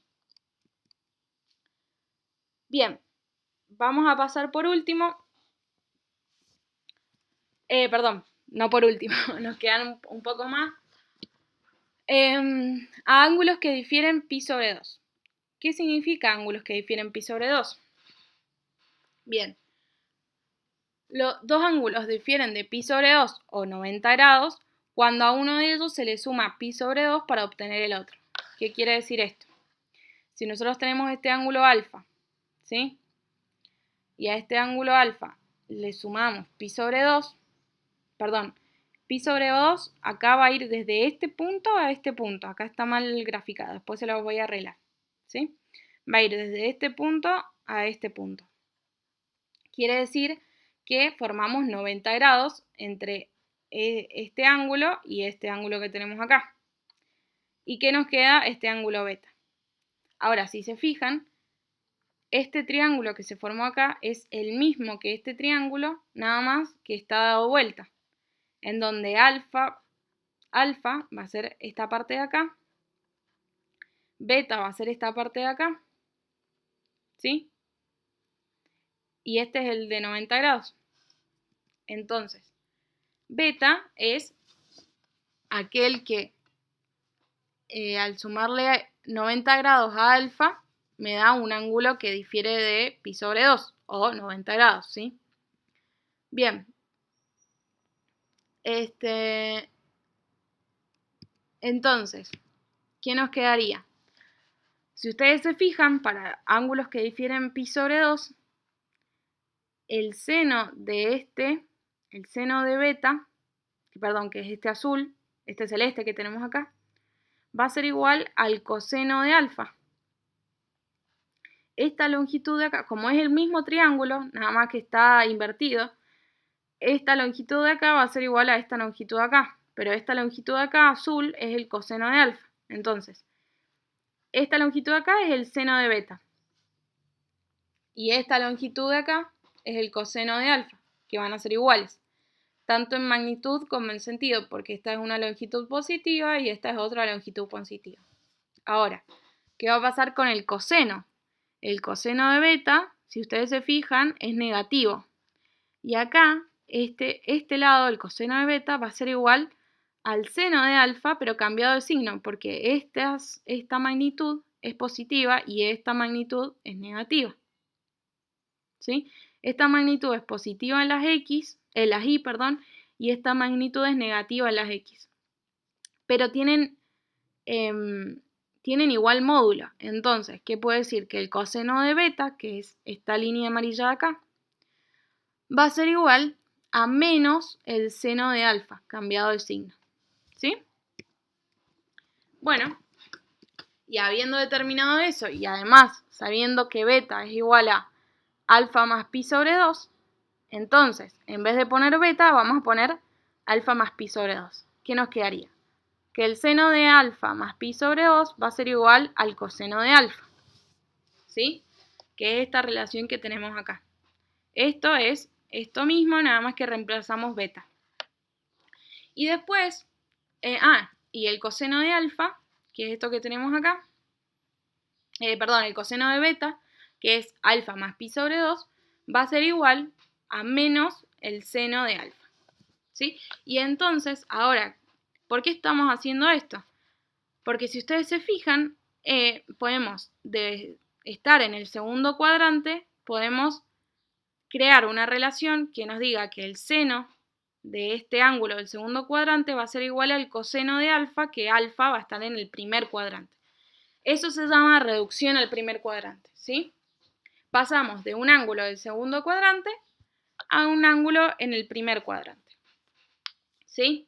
Bien, vamos a pasar por último. Perdón, no por último, nos quedan un poco más. A ángulos que difieren pi sobre 2. ¿Qué significa ángulos que difieren pi sobre 2? Bien, los dos ángulos difieren de pi sobre 2 o 90 grados cuando a uno de ellos se le suma pi sobre 2 para obtener el otro. ¿Qué quiere decir esto? Si nosotros tenemos este ángulo alfa, ¿sí? Y a este ángulo alfa le sumamos pi sobre 2, perdón, pi sobre 2 acá va a ir desde este punto a este punto. Acá está mal graficado, después se lo voy a arreglar, ¿sí? Va a ir desde este punto a este punto. Quiere decir que formamos 90 grados entre este ángulo y este ángulo que tenemos acá. ¿Y qué nos queda? Este ángulo beta. Ahora, si se fijan, este triángulo que se formó acá es el mismo que este triángulo, nada más que está dado vuelta, en donde alfa va a ser esta parte de acá, beta va a ser esta parte de acá, ¿sí? Y este es el de 90 grados. Entonces, beta es aquel que al sumarle 90 grados a alfa me da un ángulo que difiere de pi sobre 2 o 90 grados, ¿sí? Bien. Entonces, ¿qué nos quedaría? Si ustedes se fijan, para ángulos que difieren pi sobre 2, el seno de beta, perdón, que es este azul, este celeste que tenemos acá, va a ser igual al coseno de alfa. Esta longitud de acá, como es el mismo triángulo, nada más que está invertido, esta longitud de acá va a ser igual a esta longitud de acá, pero esta longitud de acá, azul, es el coseno de alfa. Entonces, esta longitud de acá es el seno de beta. Y esta longitud de acá es el coseno de alfa, que van a ser iguales, tanto en magnitud como en sentido, porque esta es una longitud positiva y esta es otra longitud positiva. Ahora, ¿qué va a pasar con el coseno? El coseno de beta, si ustedes se fijan, es negativo. Y acá, este lado, el coseno de beta, va a ser igual al seno de alfa, pero cambiado de signo, porque esta magnitud es positiva y esta magnitud es negativa. ¿Sí? Esta magnitud es positiva en las y, y esta magnitud es negativa en las x. Pero tienen igual módulo. Entonces, ¿qué puede decir? Que el coseno de beta, que es esta línea amarilla de acá, va a ser igual a menos el seno de alfa, cambiado de signo. ¿Sí? Bueno, y habiendo determinado eso, y además sabiendo que beta es igual a alfa más pi sobre 2, entonces, en vez de poner beta, vamos a poner alfa más pi sobre 2. ¿Qué nos quedaría? Que el seno de alfa más pi sobre 2 va a ser igual al coseno de alfa. ¿Sí? Que es esta relación que tenemos acá. Esto es esto mismo, nada más que reemplazamos beta. Y después, y el coseno de alfa, que es esto que tenemos acá, el coseno de beta, que es alfa más pi sobre 2, va a ser igual a menos el seno de alfa. ¿Sí? Y entonces, ahora, ¿por qué estamos haciendo esto? Porque si ustedes se fijan, podemos, de estar en el segundo cuadrante, podemos crear una relación que nos diga que el seno de este ángulo del segundo cuadrante va a ser igual al coseno de alfa, que alfa va a estar en el primer cuadrante. Eso se llama reducción al primer cuadrante, ¿sí? Pasamos de un ángulo del segundo cuadrante a un ángulo en el primer cuadrante, ¿sí?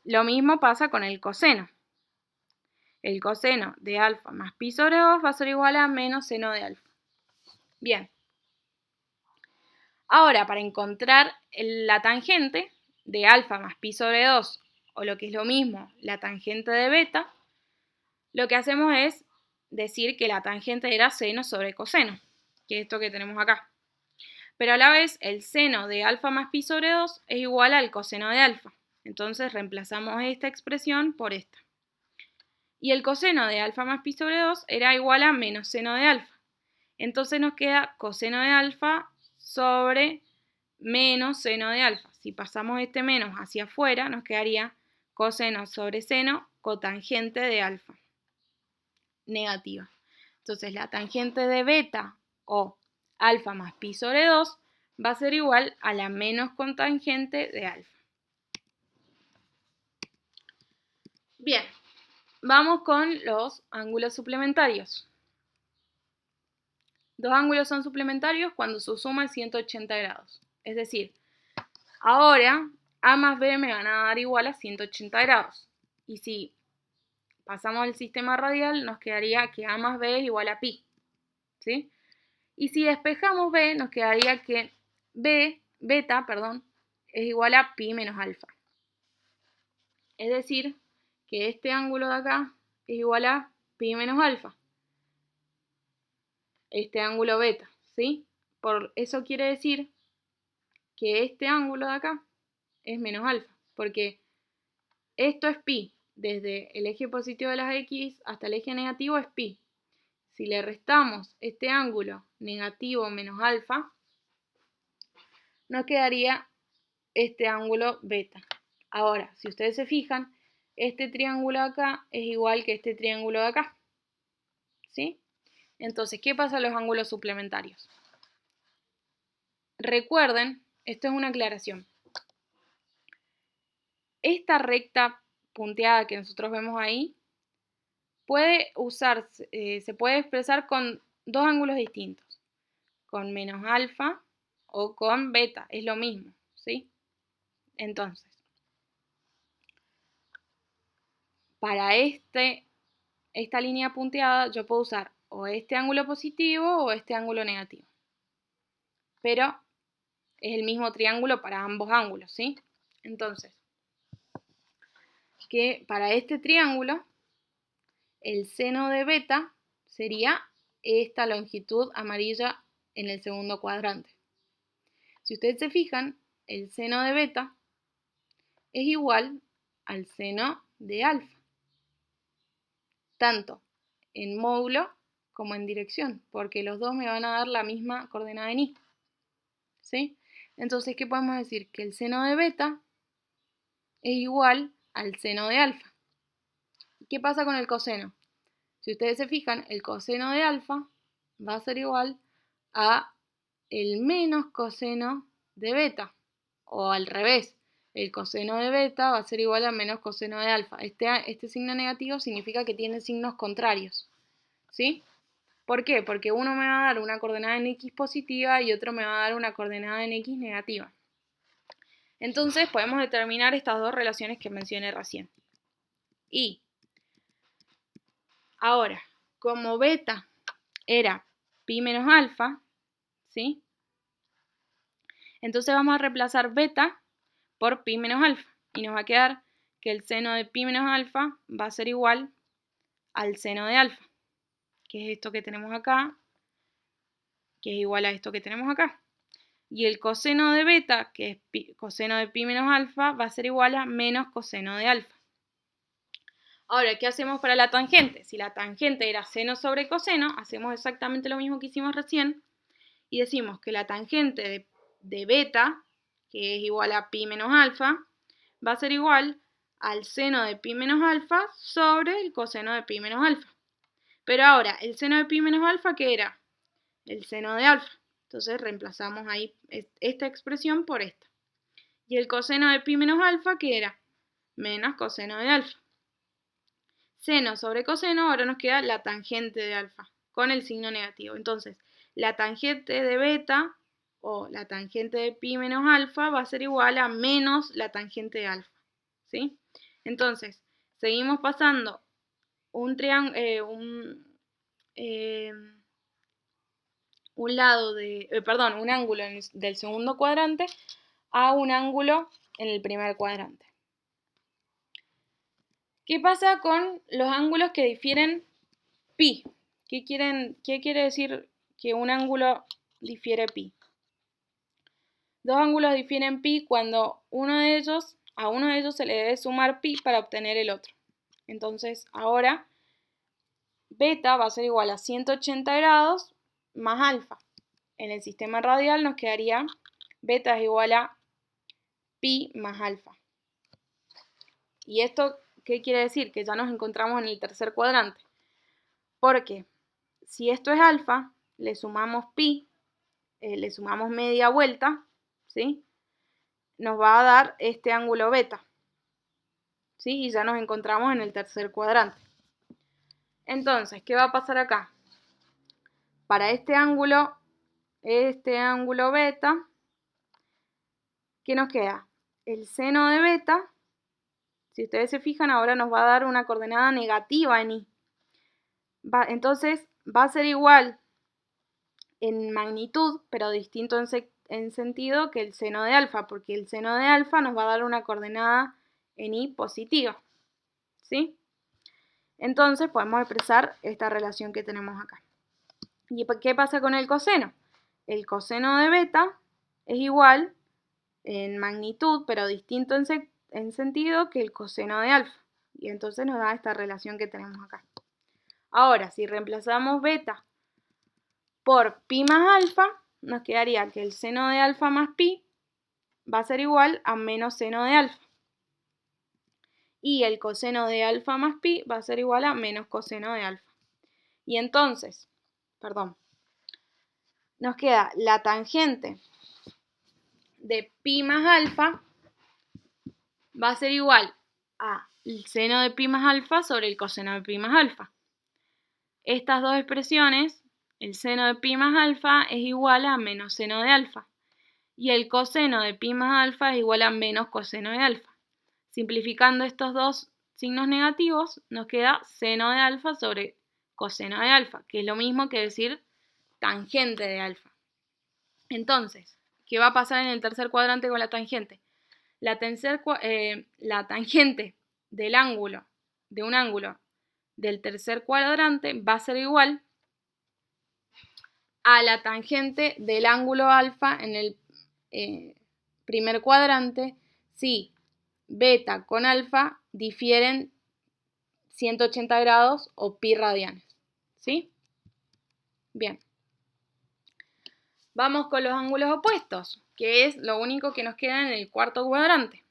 Lo mismo pasa con el coseno. el coseno de alfa más pi sobre 2 va a ser igual a menos seno de alfa. Bien. Ahora, para encontrar la tangente de alfa más pi sobre 2, o lo que es lo mismo, la tangente de beta, lo que hacemos es decir que la tangente era seno sobre coseno, que es esto que tenemos acá. Pero a la vez, el seno de alfa más pi sobre 2 es igual al coseno de alfa. Entonces reemplazamos esta expresión por esta. Y el coseno de alfa más pi sobre 2 era igual a menos seno de alfa. Entonces nos queda coseno de alfa sobre menos seno de alfa. Si pasamos este menos hacia afuera, nos quedaría coseno sobre seno cotangente de alfa, negativa. Entonces la tangente de beta o alfa más pi sobre 2 va a ser igual a la menos cotangente de alfa. Bien, vamos con los ángulos suplementarios. Dos ángulos son suplementarios cuando su suma es 180 grados. Es decir, ahora A más B me van a dar igual a 180 grados. Y si pasamos al sistema radial, nos quedaría que A más B es igual a pi. ¿Sí? Y si despejamos B, nos quedaría que beta, es igual a pi menos alfa. Es decir, que este ángulo de acá es igual a pi menos alfa. Este ángulo beta, ¿sí? Por eso quiere decir que este ángulo de acá es menos alfa, porque esto es pi, desde el eje positivo de las x hasta el eje negativo es pi. Si le restamos este ángulo negativo menos alfa, nos quedaría este ángulo beta. Ahora, si ustedes se fijan, este triángulo acá es igual que este triángulo de acá, ¿sí? Entonces, ¿qué pasa a los ángulos suplementarios? Recuerden, esto es una aclaración. Esta recta punteada que nosotros vemos ahí puede usarse, se puede expresar con dos ángulos distintos, con menos alfa o con beta, es lo mismo, ¿sí? Entonces, para esta línea punteada yo puedo usar o este ángulo positivo o este ángulo negativo, pero es el mismo triángulo para ambos ángulos, ¿sí? Entonces, que para este triángulo el seno de beta sería esta longitud amarilla en el segundo cuadrante. Si ustedes se fijan, el seno de beta es igual al seno de alfa, tanto en módulo como en dirección, porque los dos me van a dar la misma coordenada en y. ¿Sí? Entonces, ¿qué podemos decir? Que el seno de beta es igual al seno de alfa. ¿Qué pasa con el coseno? Si ustedes se fijan, el coseno de alfa va a ser igual a el menos coseno de beta, o al revés, el coseno de beta va a ser igual a menos coseno de alfa. Este signo negativo significa que tiene signos contrarios, ¿sí? ¿Por qué? Porque uno me va a dar una coordenada en x positiva y otro me va a dar una coordenada en x negativa. Entonces podemos determinar estas dos relaciones que mencioné recién. Y ahora, como beta era pi menos alfa, ¿sí? Entonces vamos a reemplazar beta por pi menos alfa. Y nos va a quedar que el seno de pi menos alfa va a ser igual al seno de alfa, que es esto que tenemos acá, que es igual a esto que tenemos acá. Y el coseno de beta, que es coseno de pi menos alfa, va a ser igual a menos coseno de alfa. Ahora, ¿qué hacemos para la tangente? Si la tangente era seno sobre coseno, hacemos exactamente lo mismo que hicimos recién y decimos que la tangente de beta, que es igual a pi menos alfa, va a ser igual al seno de pi menos alfa sobre el coseno de pi menos alfa. Pero ahora, el seno de pi menos alfa, ¿qué era? El seno de alfa. Entonces reemplazamos ahí esta expresión por esta. Y el coseno de pi menos alfa, ¿qué era? Menos coseno de alfa. Seno sobre coseno, ahora nos queda la tangente de alfa, con el signo negativo. Entonces, la tangente de beta, o la tangente de pi menos alfa, va a ser igual a menos la tangente de alfa, ¿sí? Entonces, seguimos pasando un ángulo del segundo cuadrante a un ángulo en el primer cuadrante. ¿Qué pasa con los ángulos que difieren pi? ¿Qué quiere decir que un ángulo difiere pi? Dos ángulos difieren pi cuando a uno de ellos se le debe sumar pi para obtener el otro. Entonces, ahora beta va a ser igual a 180 grados más alfa. En el sistema radial nos quedaría beta es igual a pi más alfa. ¿Y esto qué quiere decir? Que ya nos encontramos en el tercer cuadrante. Porque si esto es alfa, le sumamos pi, le sumamos media vuelta, ¿sí? Nos va a dar este ángulo beta, ¿sí? Y ya nos encontramos en el tercer cuadrante. Entonces, ¿qué va a pasar acá? Para este ángulo beta, ¿qué nos queda? El seno de beta, si ustedes se fijan, ahora nos va a dar una coordenada negativa en y. Entonces, va a ser igual en magnitud, pero distinto en sentido que el seno de alfa, porque el seno de alfa nos va a dar una coordenada en y positiva, ¿sí? Entonces podemos expresar esta relación que tenemos acá. ¿Y qué pasa con el coseno? El coseno de beta es igual en magnitud, pero distinto en sentido que el coseno de alfa. Y entonces nos da esta relación que tenemos acá. Ahora, si reemplazamos beta por pi más alfa, nos quedaría que el seno de alfa más pi va a ser igual a menos seno de alfa. Y el coseno de alfa más pi va a ser igual a menos coseno de alfa. Y entonces, nos queda la tangente de pi más alfa va a ser igual a el seno de pi más alfa sobre el coseno de pi más alfa. Estas dos expresiones, el seno de pi más alfa es igual a menos seno de alfa. Y el coseno de pi más alfa es igual a menos coseno de alfa. Simplificando estos dos signos negativos, nos queda seno de alfa sobre coseno de alfa, que es lo mismo que decir tangente de alfa. Entonces, ¿qué va a pasar en el tercer cuadrante con la tangente? La tangente de un ángulo del tercer cuadrante va a ser igual a la tangente del ángulo alfa en el primer cuadrante si beta con alfa difieren 180 grados o pi radianes. ¿Sí? Bien. Vamos con los ángulos opuestos, que es lo único que nos queda en el cuarto cuadrante.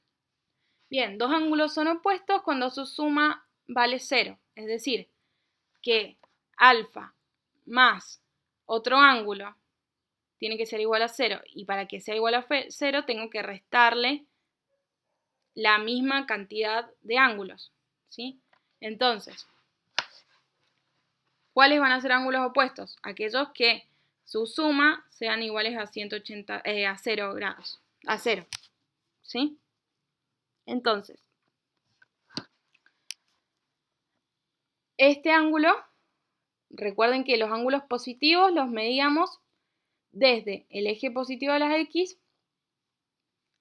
Bien, dos ángulos son opuestos cuando su suma vale 0, es decir, que alfa más otro ángulo tiene que ser igual a 0, y para que sea igual a 0 tengo que restarle la misma cantidad de ángulos, ¿sí? Entonces, ¿cuáles van a ser ángulos opuestos? Aquellos que su suma sean iguales a 0 grados, a 0, ¿sí? Entonces, este ángulo, recuerden que los ángulos positivos los medíamos desde el eje positivo de las X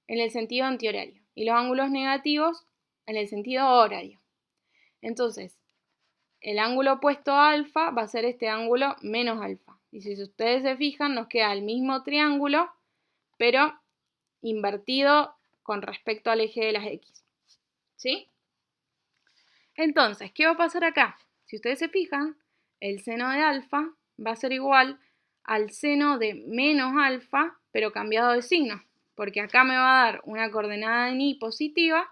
en el sentido antihorario y los ángulos negativos en el sentido horario. Entonces, el ángulo opuesto a alfa va a ser este ángulo menos alfa. Y si ustedes se fijan, nos queda el mismo triángulo, pero invertido con respecto al eje de las X. ¿Sí? Entonces, ¿qué va a pasar acá? Si ustedes se fijan, el seno de alfa va a ser igual al seno de menos alfa, pero cambiado de signo. Porque acá me va a dar una coordenada en y positiva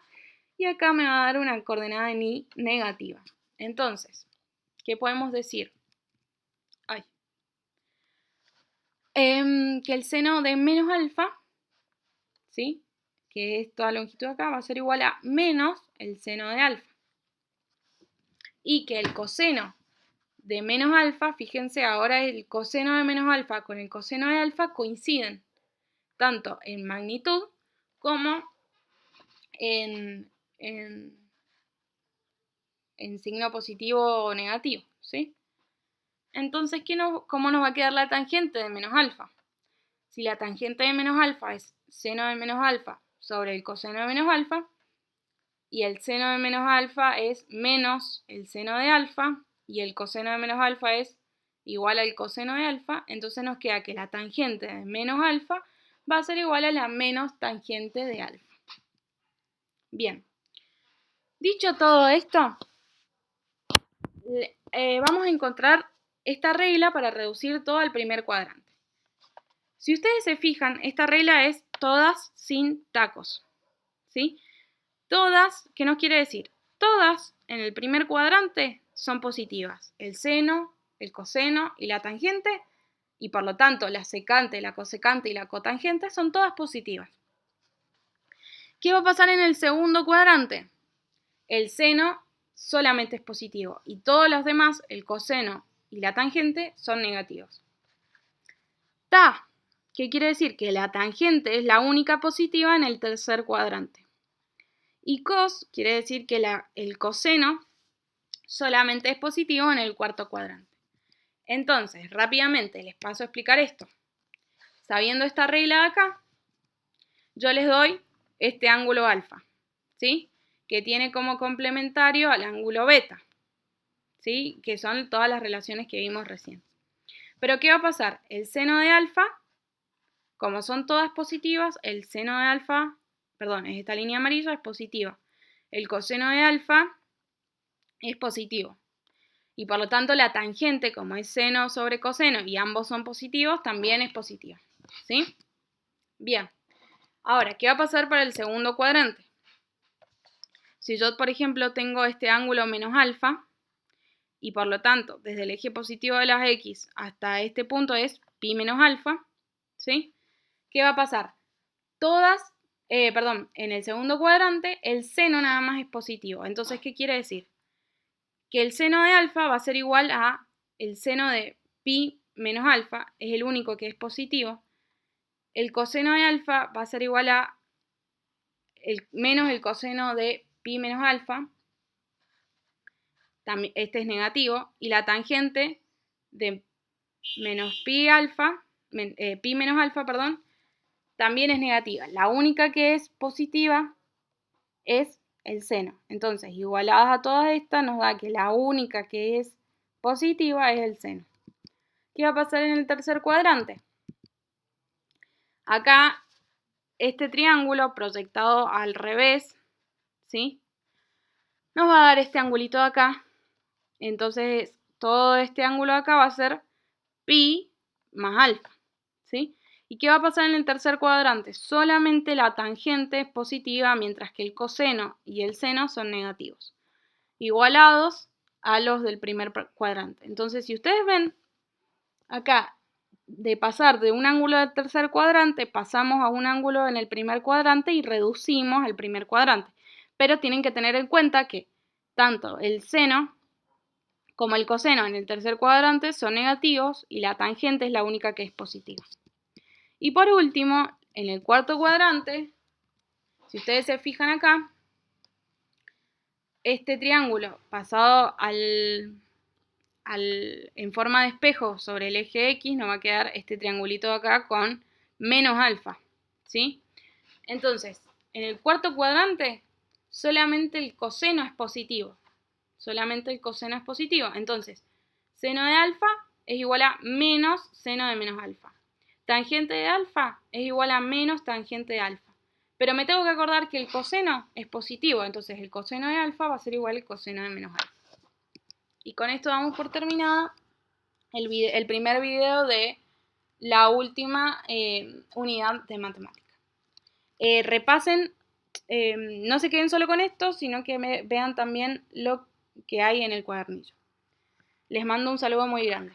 y acá me va a dar una coordenada en y negativa. Entonces, ¿qué podemos decir? Que el seno de menos alfa, ¿sí? Que es toda longitud acá, va a ser igual a menos el seno de alfa. Y que el coseno de menos alfa, fíjense, ahora el coseno de menos alfa con el coseno de alfa coinciden, tanto en magnitud como en en signo positivo o negativo, ¿sí? Entonces, ¿cómo nos va a quedar la tangente de menos alfa? Si la tangente de menos alfa es seno de menos alfa sobre el coseno de menos alfa, y el seno de menos alfa es menos el seno de alfa, y el coseno de menos alfa es igual al coseno de alfa, entonces nos queda que la tangente de menos alfa va a ser igual a la menos tangente de alfa. Bien, dicho todo esto, vamos a encontrar esta regla para reducir todo al primer cuadrante. Si ustedes se fijan, esta regla es todas sin tacos, ¿sí? Todas, ¿qué nos quiere decir? Todas en el primer cuadrante son positivas. El seno, el coseno y la tangente, y por lo tanto la secante, la cosecante y la cotangente son todas positivas. ¿Qué va a pasar en el segundo cuadrante? El seno solamente es positivo y todos los demás, el coseno y la tangente, son negativos. Ta, ¿qué quiere decir? Que la tangente es la única positiva en el tercer cuadrante. Y cos quiere decir que el coseno solamente es positivo en el cuarto cuadrante. Entonces, rápidamente les paso a explicar esto. Sabiendo esta regla de acá, yo les doy este ángulo alfa, ¿sí? Que tiene como complementario al ángulo beta, ¿sí? Que son todas las relaciones que vimos recién. Pero ¿qué va a pasar? El seno de alfa, como son todas positivas, el seno de alfa, perdón, esta línea amarilla es positiva. El coseno de alfa es positivo. Y por lo tanto la tangente, como es seno sobre coseno y ambos son positivos, también es positiva, ¿sí? Bien. Ahora, ¿qué va a pasar para el segundo cuadrante? Si yo, por ejemplo, tengo este ángulo menos alfa, y por lo tanto, desde el eje positivo de las X hasta este punto es pi menos alfa, ¿sí? ¿Qué va a pasar? En el segundo cuadrante, el seno nada más es positivo. Entonces, ¿qué quiere decir? Que el seno de alfa va a ser igual a el seno de pi menos alfa, es el único que es positivo. El coseno de alfa va a ser igual a menos el coseno de pi menos alfa, este es negativo, y la tangente de menos pi menos alfa, también es negativa. La única que es positiva es el seno. Entonces, igualadas a todas estas, nos da que la única que es positiva es el seno. ¿Qué va a pasar en el tercer cuadrante? Acá, este triángulo proyectado al revés, ¿sí? Nos va a dar este angulito de acá. Entonces, todo este ángulo de acá va a ser pi más alfa, ¿sí? ¿Y qué va a pasar en el tercer cuadrante? Solamente la tangente es positiva, mientras que el coseno y el seno son negativos, igualados a los del primer cuadrante. Entonces, si ustedes ven acá, de pasar de un ángulo del tercer cuadrante, pasamos a un ángulo en el primer cuadrante y reducimos el primer cuadrante. Pero tienen que tener en cuenta que tanto el seno como el coseno en el tercer cuadrante son negativos y la tangente es la única que es positiva. Y por último, en el cuarto cuadrante, si ustedes se fijan acá, este triángulo pasado en forma de espejo sobre el eje X, nos va a quedar este triangulito de acá con menos alfa, ¿sí? Entonces, en el cuarto cuadrante, solamente el coseno es positivo. Solamente el coseno es positivo. Entonces, seno de alfa es igual a menos seno de menos alfa. Tangente de alfa es igual a menos tangente de alfa. Pero me tengo que acordar que el coseno es positivo, entonces el coseno de alfa va a ser igual al coseno de menos alfa. Y con esto damos por terminada el primer video de la última unidad de matemática. Repasen, no se queden solo con esto, sino que vean también lo que hay en el cuadernillo. Les mando un saludo muy grande.